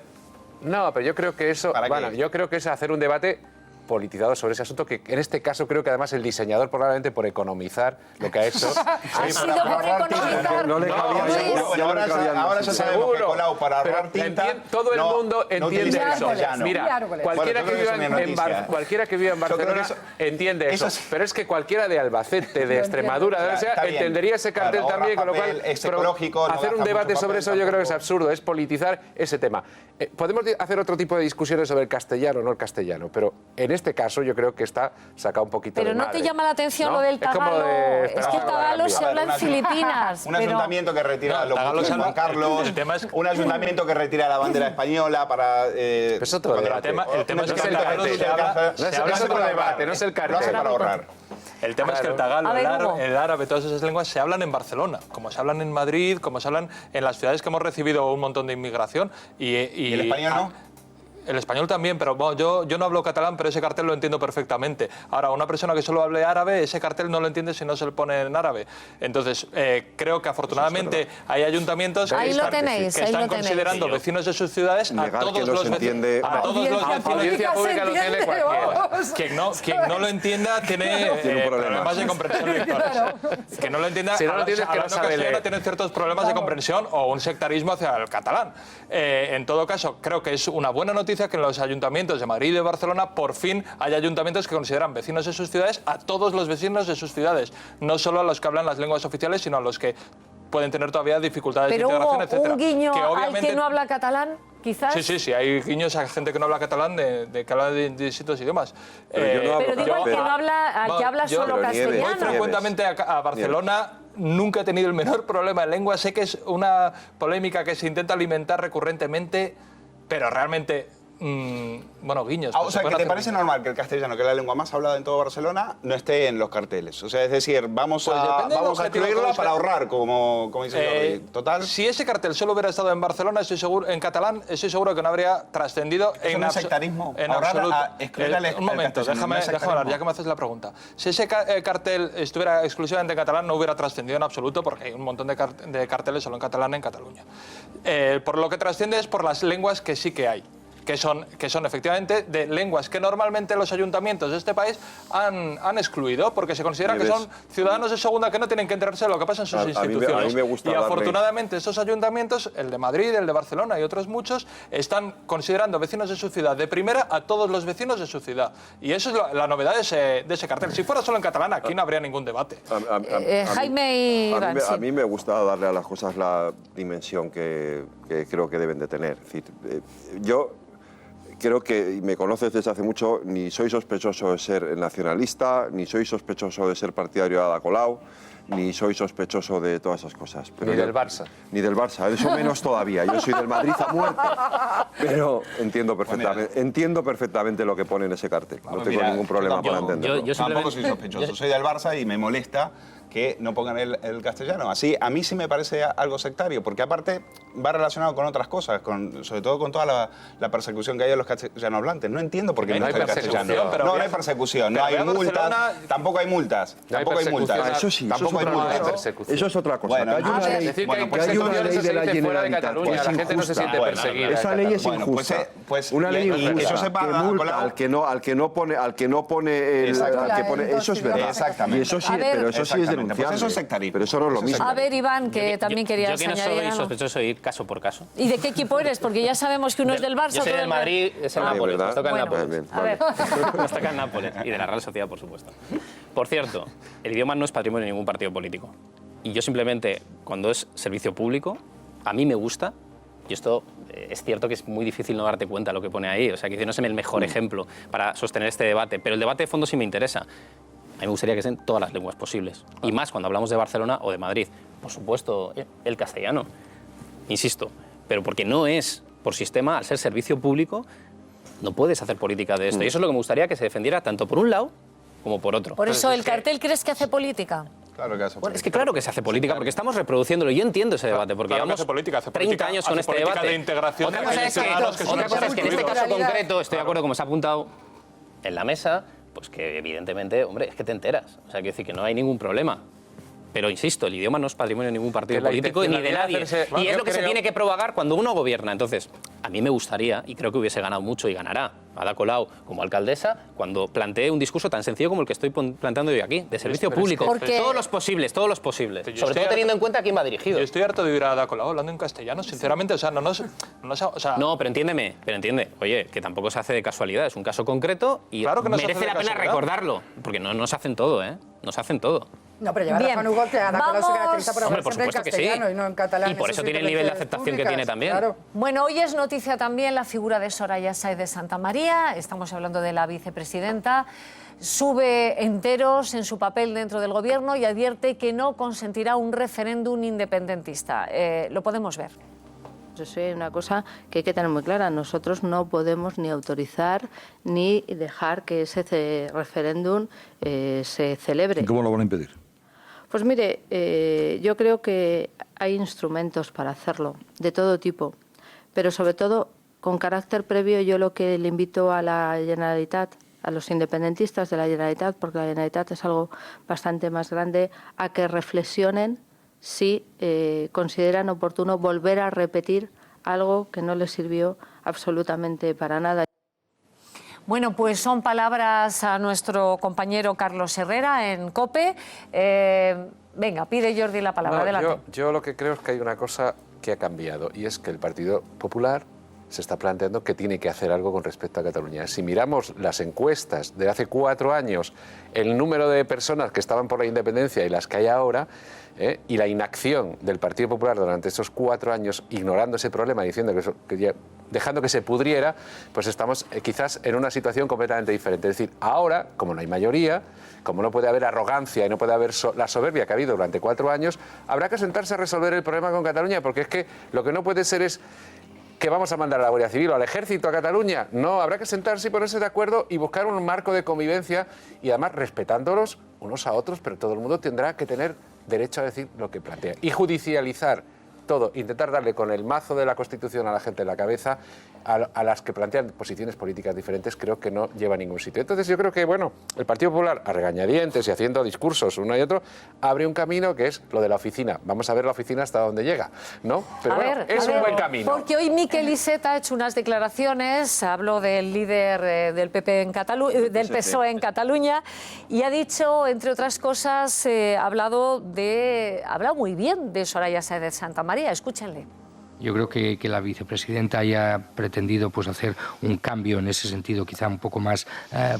No, pero yo creo que eso, yo creo que es hacer un debate politizado sobre ese asunto, que en este caso creo que además el diseñador, probablemente por economizar, lo que ha hecho... Ha sido por economizar. No le cabía. Ahora ya sabemos que Colau, para ahorrar tinta... Todo el mundo entiende eso. Mira, cualquiera que viva en Barcelona entiende eso. Pero es que cualquiera de Albacete, de Extremadura, entendería ese cartel también, con lo cual hacer un debate sobre eso yo creo que es absurdo, es politizar ese tema. Podemos hacer otro tipo de discusiones sobre el castellano o no el castellano, pero en este caso yo creo que está sacado un poquito pero de no madre, te llama la atención ¿no? lo del tagalo. Es que el tagalo se habla en Filipinas. Un ayuntamiento que retira los buques de Juan Carlos, un ayuntamiento que retira la bandera española para... el tema es que el tagalo es otro debate, no es el cartel. Para ahorrar. El tema es que el tagalo, el árabe, todas esas lenguas se hablan en Barcelona, como se hablan en Madrid, como se hablan en las ciudades que hemos recibido un montón de inmigración. ¿Y el español no? El español también, pero bueno, yo no hablo catalán, pero ese cartel lo entiendo perfectamente. Ahora, una persona que solo hable árabe, ese cartel no lo entiende si no se le pone en árabe. Entonces, creo que afortunadamente hay ayuntamientos que están considerando vecinos de sus ciudades a todos los vecinos. Audiencia pública lo tiene cualquiera. Quien no lo entienda tiene problemas de comprensión lectora. Que no lo entienda, si no lo entiendes, que no sabe leer. Tiene ciertos problemas de comprensión o un sectarismo hacia el catalán. En todo caso, creo que es una buena noticia que en los ayuntamientos de Madrid y de Barcelona por fin hay ayuntamientos que consideran vecinos de sus ciudades a todos los vecinos de sus ciudades, no solo a los que hablan las lenguas oficiales, sino a los que pueden tener todavía dificultades de integración, etc. ¿Pero hubo un guiño al que no habla catalán, quizás? Sí, hay guiños a gente que no habla catalán que habla de distintos idiomas. Pero digo al que habla solo castellano. Voy frecuentemente a Barcelona. Nunca he tenido el menor problema en lengua. Sé que es una polémica que se intenta alimentar recurrentemente, pero realmente... guiños. O sea, que te parece normal que el castellano, que es la lengua más hablada en todo Barcelona, no esté en los carteles. O sea, es decir, vamos a incluirla para ahorrar, como dice Jordi. Total. Si ese cartel solo hubiera estado en Barcelona, en catalán, estoy seguro que no habría trascendido en sectarismo. En absoluto. Un momento, déjame hablar, ya que me haces la pregunta. Si ese cartel estuviera exclusivamente en catalán, no hubiera trascendido en absoluto, porque hay un montón de carteles solo en catalán en Cataluña. Por lo que trasciende es por las lenguas que sí que hay. Que son efectivamente de lenguas que normalmente los ayuntamientos de este país han excluido, porque se considera que son ciudadanos de segunda que no tienen que enterarse de lo que pasa en sus instituciones. A mí me gusta afortunadamente estos ayuntamientos, el de Madrid, el de Barcelona y otros muchos, están considerando vecinos de su ciudad de primera a todos los vecinos de su ciudad. Y eso es la novedad de ese cartel. Si fuera solo en catalán, aquí no habría ningún debate. Jaime y Iván, a mí me gusta darle a las cosas la dimensión que creo que deben de tener. Es decir, yo creo que, y me conoces desde hace mucho, ni soy sospechoso de ser nacionalista, ni soy sospechoso de ser partidario de Ada Colau, ni soy sospechoso de todas esas cosas. Pero ni del Barça. Ni del Barça, eso menos todavía. Yo soy del Madrid a muerte. Pero entiendo perfectamente lo que pone en ese cartel. No tengo ningún problema para entenderlo. Yo tampoco soy sospechoso. Soy del Barça y me molesta que no pongan el castellano. Así, a mí sí me parece algo sectario, porque aparte va relacionado con otras cosas, sobre todo con toda la persecución que hay de los castellano hablantes. No entiendo por qué no está el castellano. No hay persecución, no hay multas, tampoco hay multas. Tampoco hay multas. Eso sí, eso es otra cosa. Bueno, hay una ley de la Generalitat que es injusta. Esa ley es injusta. Una ley injusta que multa al que no pone eso es verdad. Exactamente. Y eso sí, pero eso sí es denunciable. Pues eso es sectarismo. Pero eso no es lo mismo. A ver, Iván, que también querías añadir. Yo que no soy sospechoso de ir caso por caso. ¿Y de qué equipo eres? Porque ya sabemos que uno es del Barça. Yo soy del Madrid, es el Nápoles. Nos toca el Nápoles. A ver. Nos toca el Nápoles. Y de la Real Sociedad, por supuesto. Por cierto, el idioma no es patrimonio de ningún partido político. Y yo simplemente, cuando es servicio público, a mí me gusta. Y esto es cierto que es muy difícil no darte cuenta de lo que pone ahí. O sea, que no es el mejor ejemplo para sostener este debate. Pero el debate de fondo sí me interesa. A mí me gustaría que sean todas las lenguas posibles. Y más cuando hablamos de Barcelona o de Madrid. Por supuesto, el castellano. Insisto, pero porque no es, por sistema, al ser servicio público, no puedes hacer política de esto. Y eso es lo que me gustaría que se defendiera tanto por un lado como por otro. Por eso, ¿el cartel crees que hace política? Claro que hace política. Es que claro que se hace política, porque estamos reproduciéndolo. Yo entiendo ese debate, porque llevamos 30 años con este debate. De integración. Otra cosa es que en este caso concreto, estoy de acuerdo, como se ha apuntado en la mesa, pues que evidentemente, hombre, es que te enteras. O sea, quiero decir que no hay ningún problema. Pero insisto, el idioma no es patrimonio de ningún partido político ni de nadie. Y es lo que se tiene que propagar cuando uno gobierna. Entonces, a mí me gustaría, y creo que hubiese ganado mucho y ganará, Ada Colau como alcaldesa cuando plantee un discurso tan sencillo como el que estoy planteando yo aquí, de servicio público. Porque... Todos los posibles. Sobre todo teniendo en cuenta a quién va dirigido. Yo estoy harto de oír a Ada Colau hablando en castellano, sinceramente, o sea, No, pero entiende. Oye, que tampoco se hace de casualidad, es un caso concreto y claro que no se merece hace de la pena casualidad. recordarlo, porque no nos hacen todo, ¿eh? Nos hacen todo. No, pero llevar a Juan Hugo, que Ada Colau se caracteriza por hablar siempre en castellano y no en catalán. Y por eso tiene el nivel de aceptación que tiene también. Claro. Bueno, hoy es noticia también la figura de Soraya Sáez de Santamaría. Estamos hablando de la vicepresidenta. Sube enteros en su papel dentro del gobierno y advierte que no consentirá un referéndum independentista. Lo podemos ver. Eso es una cosa que hay que tener muy clara. Nosotros no podemos ni autorizar ni dejar que ese referéndum se celebre. ¿Cómo lo van a impedir? Pues mire, yo creo que hay instrumentos para hacerlo, de todo tipo, pero sobre todo con carácter previo. Yo lo que le invito a la Generalitat, a los independentistas de la Generalitat, porque la Generalitat es algo bastante más grande, a que reflexionen si consideran oportuno volver a repetir algo que no les sirvió absolutamente para nada. Bueno, pues son palabras a nuestro compañero Carlos Herrera en COPE. Venga, pide Jordi la palabra. Adelante. Yo lo que creo es que hay una cosa que ha cambiado y es que el Partido Popular se está planteando que tiene que hacer algo con respecto a Cataluña. Si miramos las encuestas de hace 4 años, el número de personas que estaban por la independencia y las que hay ahora, y la inacción del Partido Popular durante esos 4 años, ignorando ese problema, diciendo dejando que se pudriera, pues estamos quizás en una situación completamente diferente. Es decir, ahora, como no hay mayoría, como no puede haber arrogancia y no puede haber la soberbia que ha habido durante 4 años, habrá que sentarse a resolver el problema con Cataluña, porque es que lo que no puede ser es que vamos a mandar a la Guardia Civil o al Ejército a Cataluña. No, habrá que sentarse y ponerse de acuerdo y buscar un marco de convivencia y además respetándolos unos a otros, pero todo el mundo tendrá que tener derecho a decir lo que plantea. Y judicializar todo, intentar darle con el mazo de la Constitución a la gente en la cabeza, a las que plantean posiciones políticas diferentes, creo que no lleva a ningún sitio. Entonces yo creo que, bueno, el Partido Popular, a regañadientes y haciendo discursos uno y otro, abre un camino que es lo de la oficina. Vamos a ver la oficina hasta dónde llega, ¿no? Pero es un buen camino. Porque hoy Miquel Iceta ha hecho unas declaraciones, habló del líder del PP en del PSOE en Cataluña, y ha dicho, entre otras cosas, ha hablado muy bien de Soraya Sáez de Santamaría. Escúchenle. Yo creo que la vicepresidenta haya pretendido pues hacer un cambio en ese sentido, quizá un poco más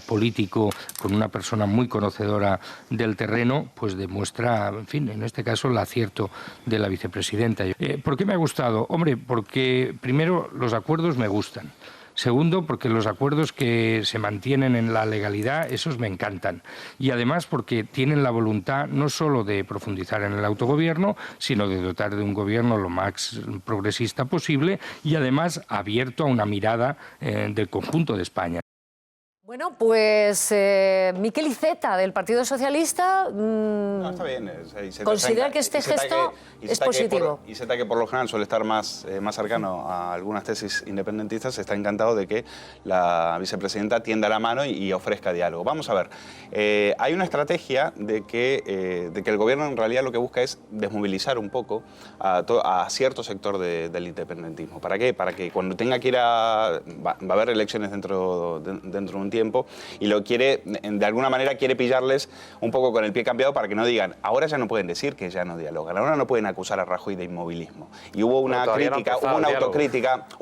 político, con una persona muy conocedora del terreno, pues demuestra, en fin, en este caso, el acierto de la vicepresidenta. ¿Por qué me ha gustado? Hombre, porque primero los acuerdos me gustan. Segundo, porque los acuerdos que se mantienen en la legalidad, esos me encantan. Y además porque tienen la voluntad no solo de profundizar en el autogobierno, sino de dotar de un gobierno lo más progresista posible y además abierto a una mirada del conjunto de España. Bueno, pues Miquel Iceta, del Partido Socialista, no, está bien. considera que este gesto es positivo. Iceta, que por lo general suele estar más cercano a algunas tesis independentistas, está encantado de que la vicepresidenta tienda la mano y ofrezca diálogo. Vamos a ver, hay una estrategia de que el gobierno en realidad lo que busca es desmovilizar un poco a cierto sector del independentismo. ¿Para qué? Para que cuando tenga que ir va a haber elecciones dentro de un tiempo, y lo quiere, de alguna manera quiere pillarles un poco con el pie cambiado para que no digan, ahora ya no pueden decir que ya no dialogan, ahora no pueden acusar a Rajoy de inmovilismo. Y hubo una crítica, hubo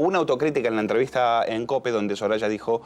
una autocrítica en la entrevista en COPE donde Soraya dijo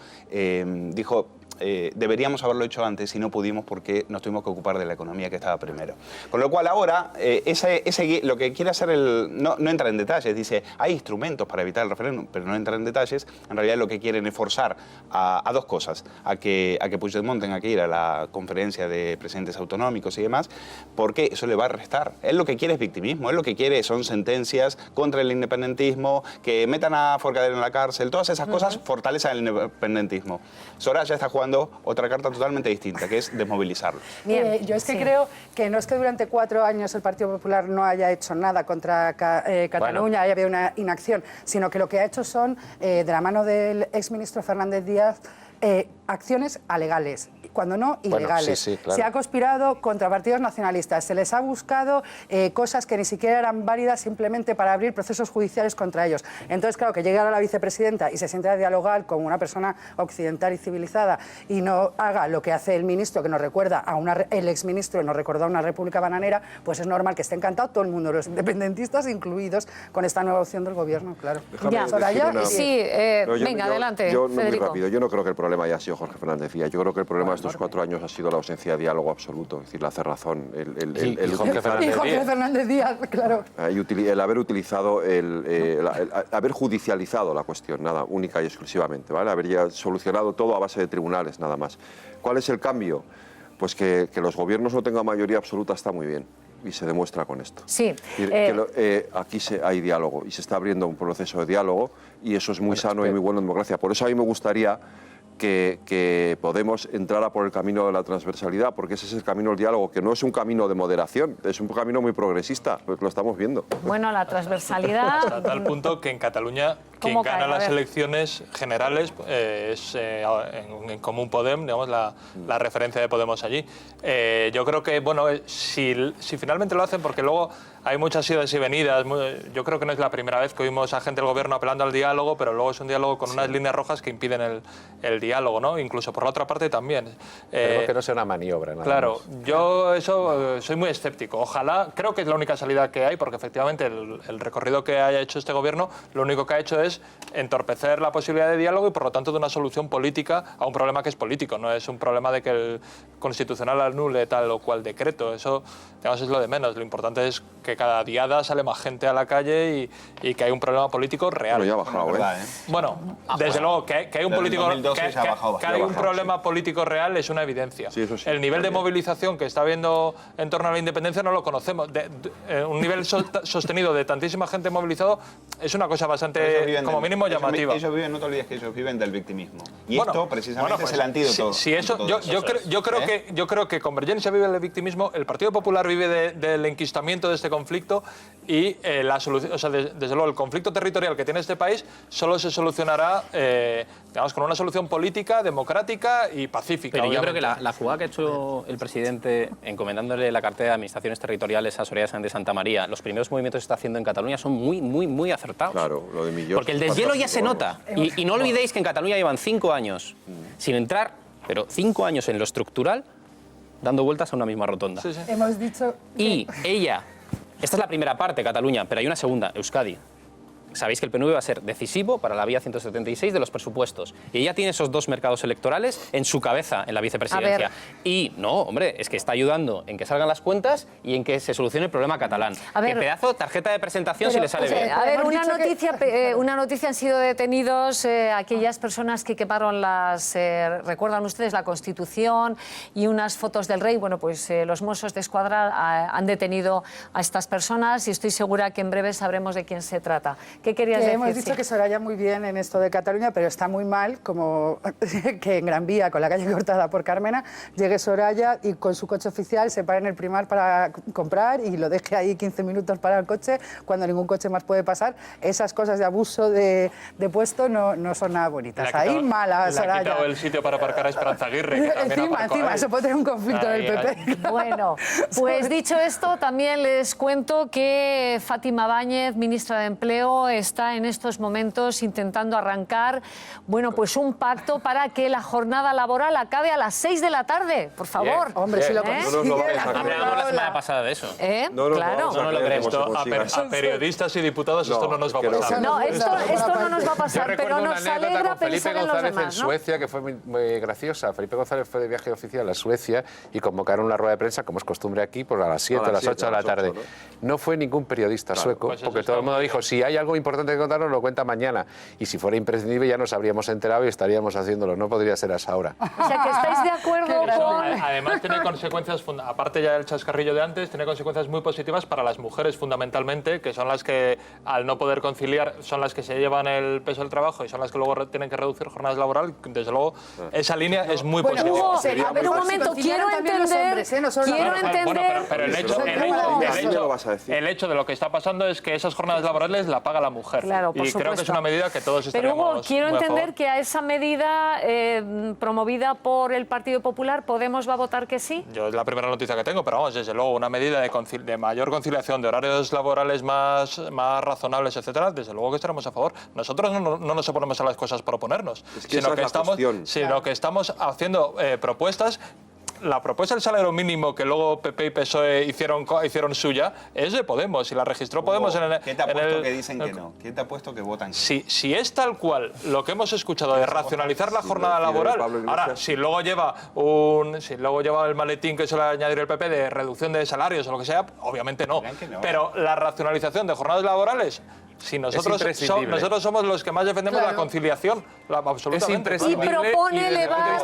deberíamos haberlo hecho antes y no pudimos porque nos tuvimos que ocupar de la economía que estaba primero. Con lo cual ahora, lo que quiere hacer no entra en detalles, dice, hay instrumentos para evitar el referéndum, pero no entra en detalles. En realidad lo que quieren es forzar a dos cosas, a que Puigdemont tenga que ir a la conferencia de presidentes autonómicos y demás, porque eso le va a restar. Él lo que quiere es victimismo, él lo que quiere son sentencias contra el independentismo, que metan a Forcadell en la cárcel, todas esas cosas fortalecen el independentismo. Soraya está jugando otra carta totalmente distinta, que es desmovilizarlo. Yo es que creo que no es que durante 4 años el Partido Popular no haya hecho nada contra Cataluña, haya habido una inacción, sino que lo que ha hecho son, de la mano del exministro Fernández Díaz, acciones alegales. cuando no ilegales. sí, claro. Se ha conspirado contra partidos nacionalistas, se les ha buscado cosas que ni siquiera eran válidas simplemente para abrir procesos judiciales contra ellos. Entonces, claro, que llegue ahora la vicepresidenta y se siente a dialogar con una persona occidental y civilizada y no haga lo que hace el ministro, que nos recuerda a el exministro, nos recordó a una república bananera, pues es normal que esté encantado todo el mundo, los independentistas incluidos, con esta nueva opción del gobierno, claro. Sí, venga, adelante, muy Federico. rápido. Yo no creo que el problema haya sido Jorge Fernández Díaz. Yo creo que el problema de estos 4 años ha sido la ausencia de diálogo absoluto. Es decir, la cerrazón. Jorge Fernández Díaz, claro. El haber utilizado, haber judicializado la cuestión, nada, única y exclusivamente, ¿vale? Haber ya solucionado todo a base de tribunales, nada más. ¿Cuál es el cambio? Pues que los gobiernos no tengan mayoría absoluta está muy bien. Y se demuestra con esto. Sí. Aquí hay diálogo y se está abriendo un proceso de diálogo y eso es muy sano y muy bueno en democracia. Por eso a mí me gustaría que Podemos entrara por el camino de la transversalidad, porque ese es el camino del diálogo, que no es un camino de moderación, es un camino muy progresista, pues lo estamos viendo. Bueno, la transversalidad... Hasta tal punto que en Cataluña quien gana las elecciones generales es en Comú Podem, digamos, la referencia de Podemos allí. Yo creo que, bueno, si finalmente lo hacen, porque luego hay muchas idas y venidas, yo creo que no es la primera vez que oímos a gente del gobierno apelando al diálogo, pero luego es un diálogo con unas líneas rojas que impiden el diálogo, ¿no? Incluso por la otra parte también. Pero que no sea una maniobra, nada Claro, más. yo eso soy muy escéptico. Ojalá, creo que es la única salida que hay, porque efectivamente el recorrido que haya hecho este gobierno, lo único que ha hecho es entorpecer la posibilidad de diálogo y por lo tanto de una solución política a un problema que es político, no es un problema de que el Constitucional anule tal o cual decreto. Eso, digamos, es lo de menos. Lo importante es que cada diada sale más gente a la calle y que hay un problema político real. Bueno, ya ha bajado, Bueno, desde luego que hay un político, que hay un problema bastante. político real es una evidencia. Sí, eso sí, el nivel de también. movilización que está habiendo en torno a la independencia no lo conocemos. Un nivel sostenido de tantísima gente movilizado es una cosa bastante, como mínimo, llamativa. Ellos viven, no te olvides que ellos viven del victimismo. Y esto precisamente es el antídoto. Si eso, yo creo que Convergencia vive del victimismo, el Partido Popular vive del enquistamiento de este conflicto y la solución, o sea, desde luego el conflicto territorial que tiene este país solo se solucionará digamos, con una solución política, democrática y pacífica. Pero yo creo que la jugada que ha hecho el presidente encomendándole la cartera de administraciones territoriales a Soraya Sáenz de Santa María, los primeros movimientos que está haciendo en Cataluña son muy acertados. Claro, lo de Millós. Porque el deshielo ya se nota. Y no olvidéis que en Cataluña llevan 5 años sin entrar, pero 5 años en lo estructural, dando vueltas a una misma rotonda. Sí, sí. Hemos dicho... Y ella, esta es la primera parte, Cataluña, pero hay una segunda, Euskadi. Sabéis que el PNV va a ser decisivo para la vía 176 de los presupuestos. Y ella tiene esos 2 mercados electorales en su cabeza, en la vicepresidencia. Y no, hombre, es que está ayudando en que salgan las cuentas y en que se solucione el problema catalán. Que pedazo tarjeta de presentación si le sale bien. A ver, una noticia, han sido detenidos aquellas personas que quemaron recuerdan ustedes, la Constitución y unas fotos del rey. Bueno, pues los Mossos de Escuadra han detenido a estas personas y estoy segura que en breve sabremos de quién se trata. ¿Qué querías decir? Hemos dicho que Soraya muy bien en esto de Cataluña, pero está muy mal como que en Gran Vía, con la calle cortada por Carmena, llegue Soraya y con su coche oficial se pare en el Primar para comprar y lo deje ahí 15 minutos para el coche cuando ningún coche más puede pasar. Esas cosas de abuso de puesto no son nada bonitas. Ahí mala Soraya. Le ha quitado el sitio para aparcar a Esperanza Aguirre. Que encima, eso puede tener un conflicto en el PP. Bueno, pues dicho esto, también les cuento que Fátima Báñez, ministra de Empleo, está en estos momentos intentando arrancar, bueno, pues un pacto para que la jornada laboral acabe a las 6 de la tarde, por favor. Bien. Hombre, si lo Hablamos la semana pasada de eso. Claro. No lo crees. A periodistas y diputados esto no nos va a pasar. No, esto no nos va a pasar, pero nos alegra pensar en los demás, en Suecia, que fue muy graciosa. Felipe González fue de viaje oficial a Suecia y convocaron una rueda de prensa, como es costumbre aquí, por a las 7, a las 8 de la tarde. No fue ningún periodista sueco, porque todo el mundo dijo, si hay algo importante que contarnos, lo cuenta mañana. Y si fuera imprescindible, ya nos habríamos enterado y estaríamos haciéndolo. No podría ser a esa hora. O sea, que estáis de acuerdo con... Además, tiene consecuencias, aparte ya del chascarrillo de antes, tiene consecuencias muy positivas para las mujeres, fundamentalmente, que son las que, al no poder conciliar, son las que se llevan el peso del trabajo y son las que luego tienen que reducir jornadas laborales. Desde luego, esa línea es muy positiva. Hugo, a ver, un momento, quiero entender hombres, no solo quiero las mujeres. entender... Pero el hecho de lo que está pasando es que esas jornadas laborales la paga la mujer. Claro, por y creo que es supuesto. una medida que todos Pero estaríamos Hugo, quiero muy a entender favor. que a esa medida promovida por el Partido Popular, ¿Podemos va a votar que sí? Yo es la primera noticia que tengo, pero vamos, desde luego, una medida de mayor conciliación, de horarios laborales más razonables, etcétera, desde luego que estaremos a favor. Nosotros no nos oponemos a las cosas por oponernos, sino que estamos haciendo propuestas. La propuesta del salario mínimo que luego PP y PSOE hicieron suya es de Podemos y la registró Podemos en el... ¿Quién te ha puesto que dicen que no? ¿Quién te ha puesto que votan que no? Si es tal cual lo que hemos escuchado de racionalizar la jornada laboral, ahora, si luego lleva el maletín que suele añadir el PP de reducción de salarios o lo que sea, obviamente no. Pero la racionalización de jornadas laborales... Si nosotros somos los que más defendemos la conciliación, absolutamente. Y propone elevar,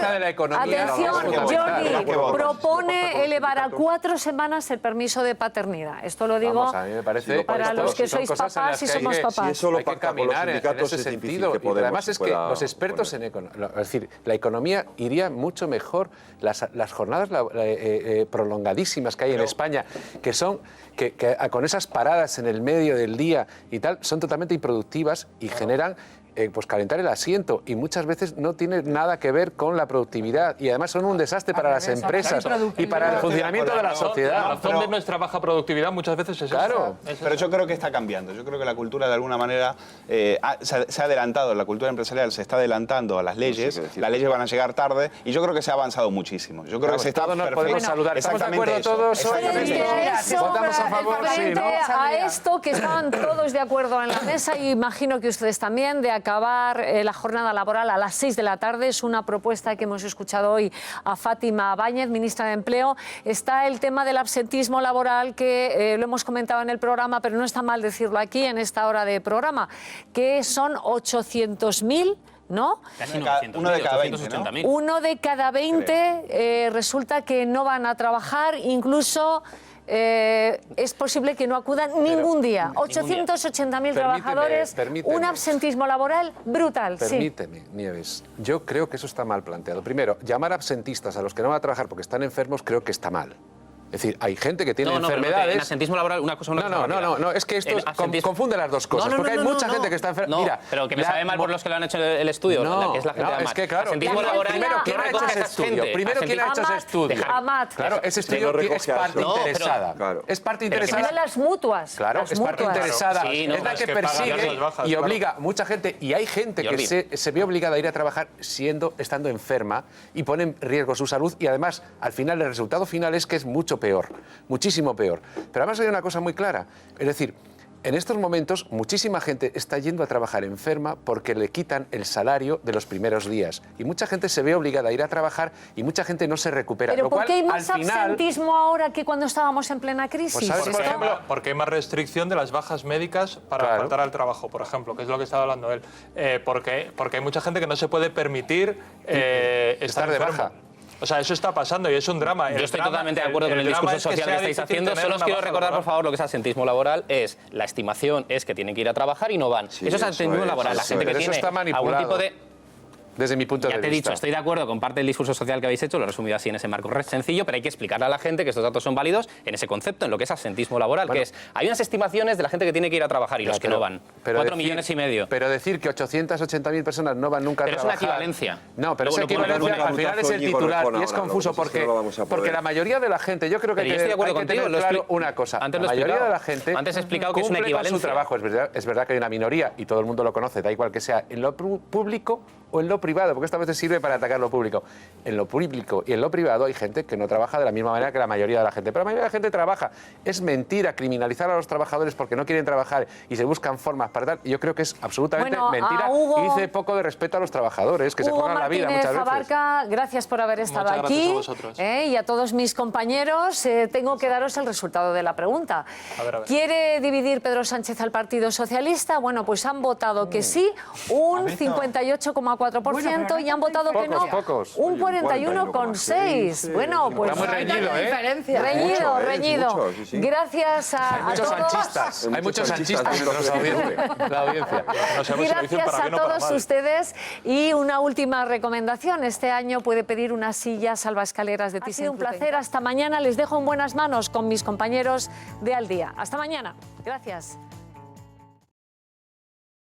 atención, Jordi, propone elevar a 4 semanas el permiso de paternidad. Esto lo digo a mí me parece para los que sois papás y somos papás. Si eso lo hay que pacta con los caminar en sindicatos, ese es difícil sentido. que Y Podemos además es que pueda los expertos en economía, es decir, la economía iría mucho mejor, las jornadas prolongadísimas que hay en España, que son con esas paradas en el medio del día y tal, son totalmente improductivas y generan pues calentar el asiento, y muchas veces no tiene nada que ver con la productividad, y además son un desastre para las empresas y para el funcionamiento de la sociedad. La razón de nuestra baja productividad muchas veces es Claro, pero yo creo que está cambiando. Yo creo que la cultura de alguna manera se ha adelantado, la cultura empresarial se está adelantando a las leyes, las leyes van a llegar tarde, y yo creo que se ha avanzado muchísimo. Yo creo que se está... Todos nos podemos saludar. ¿Estamos de acuerdo todos hoy? ¿Votamos a favor? Frente a esto, que estaban todos de acuerdo en la mesa, y imagino que ustedes también, de acabar la jornada laboral a las 6 de la tarde. Es una propuesta que hemos escuchado hoy a Fátima Báñez, ministra de Empleo. Está el tema del absentismo laboral, que lo hemos comentado en el programa, pero no está mal decirlo aquí en esta hora de programa, que son 800.000, ¿no? Casi 900.000, uno de cada 20, 880.000. Uno de cada 20 resulta que no van a trabajar, incluso... es posible que no acudan ningún día. 880.000 trabajadores, un absentismo laboral brutal. Permíteme, Nieves, yo creo que eso está mal planteado. Primero, llamar absentistas a los que no van a trabajar porque están enfermos creo que está mal. Es decir, hay gente que tiene enfermedades... En absentismo laboral, una cosa... No, es que esto confunde las dos cosas, porque hay mucha gente que está enferma. Mira, pero que me sabe mal por los que lo han hecho el estudio, que es la gente de Amat. Es que claro, Absentismo laboral, primero, ¿quién ha hecho ese estudio? Primero, ¿quién ha hecho ese estudio? Claro, ese estudio es parte interesada. Es parte interesada. De las mutuas. Claro, es parte interesada. Es la que persigue y obliga a mucha gente. Y hay gente que se ve obligada a ir a trabajar estando enferma, y pone en riesgo su salud, y además, al final, el resultado final es que es mucho peor. Muchísimo peor. Pero además hay una cosa muy clara. Es decir, en estos momentos muchísima gente está yendo a trabajar enferma porque le quitan el salario de los primeros días. Y mucha gente se ve obligada a ir a trabajar y mucha gente no se recupera. ¿Pero por qué hay más absentismo ahora que cuando estábamos en plena crisis? Pues ¿sabes, por ejemplo, porque hay más restricción de las bajas médicas para faltar al trabajo, por ejemplo, que es lo que estaba hablando él. Porque hay mucha gente que no se puede permitir estar de baja. O sea, eso está pasando y es un drama. Yo estoy totalmente de acuerdo con el discurso social que estáis haciendo. Solo os quiero recordar, por favor, lo que es absentismo laboral. La estimación es que tienen que ir a trabajar y no van. Eso es absentismo laboral. La gente que tiene algún tipo de... Desde mi punto de vista. Ya te he dicho, estoy de acuerdo con parte del discurso social que habéis hecho, lo he resumido así en ese marco sencillo, pero hay que explicarle a la gente que estos datos son válidos en ese concepto, en lo que es absentismo laboral, que es, hay unas estimaciones de la gente que tiene que ir a trabajar y los que no van. 4,5 millones. Pero decir que 880.000 personas no van nunca a trabajar... Pero es una equivalencia. No, pero esa equivalencia al final es el titular y es confuso porque la mayoría de la gente, yo creo que hay que tener claro una cosa, la mayoría de la gente antes he explicado que es una equivalencia. Su trabajo, es verdad que hay una minoría y todo el mundo lo conoce, da igual que sea en lo público o en lo privado, porque esta vez sirve para atacar lo público. En lo público y en lo privado hay gente que no trabaja de la misma manera que la mayoría de la gente, pero la mayoría de la gente trabaja. Es mentira criminalizar a los trabajadores porque no quieren trabajar y se buscan formas para tal. Y yo creo que es absolutamente mentira y dice poco de respeto a los trabajadores que se juegan la vida muchas veces. Abarca, gracias por haber estado aquí. Y a todos mis compañeros tengo que daros el resultado de la pregunta. A ver. ¿Quiere dividir Pedro Sánchez al Partido Socialista? Bueno, pues han votado que sí, un 58,4%. 44% y han votado que no Pocos. un 41,6%. Bueno, pues Está muy reñido, ¿eh? reñido, Mucho, reñido. mucho, sí, sí. Gracias a Muchos todos. sanchistas. Hay muchos sanchistas entre los audiencia, la audiencia. No sabemos si lo dicen Gracias para a bien o para todos mal. ustedes. Y una última recomendación. Este año puede pedir una silla salvaescaleras de ThyssenKrupp. Ha sido un placer. Hasta mañana. Les dejo en buenas manos con mis compañeros de Al Día. Hasta mañana. Gracias.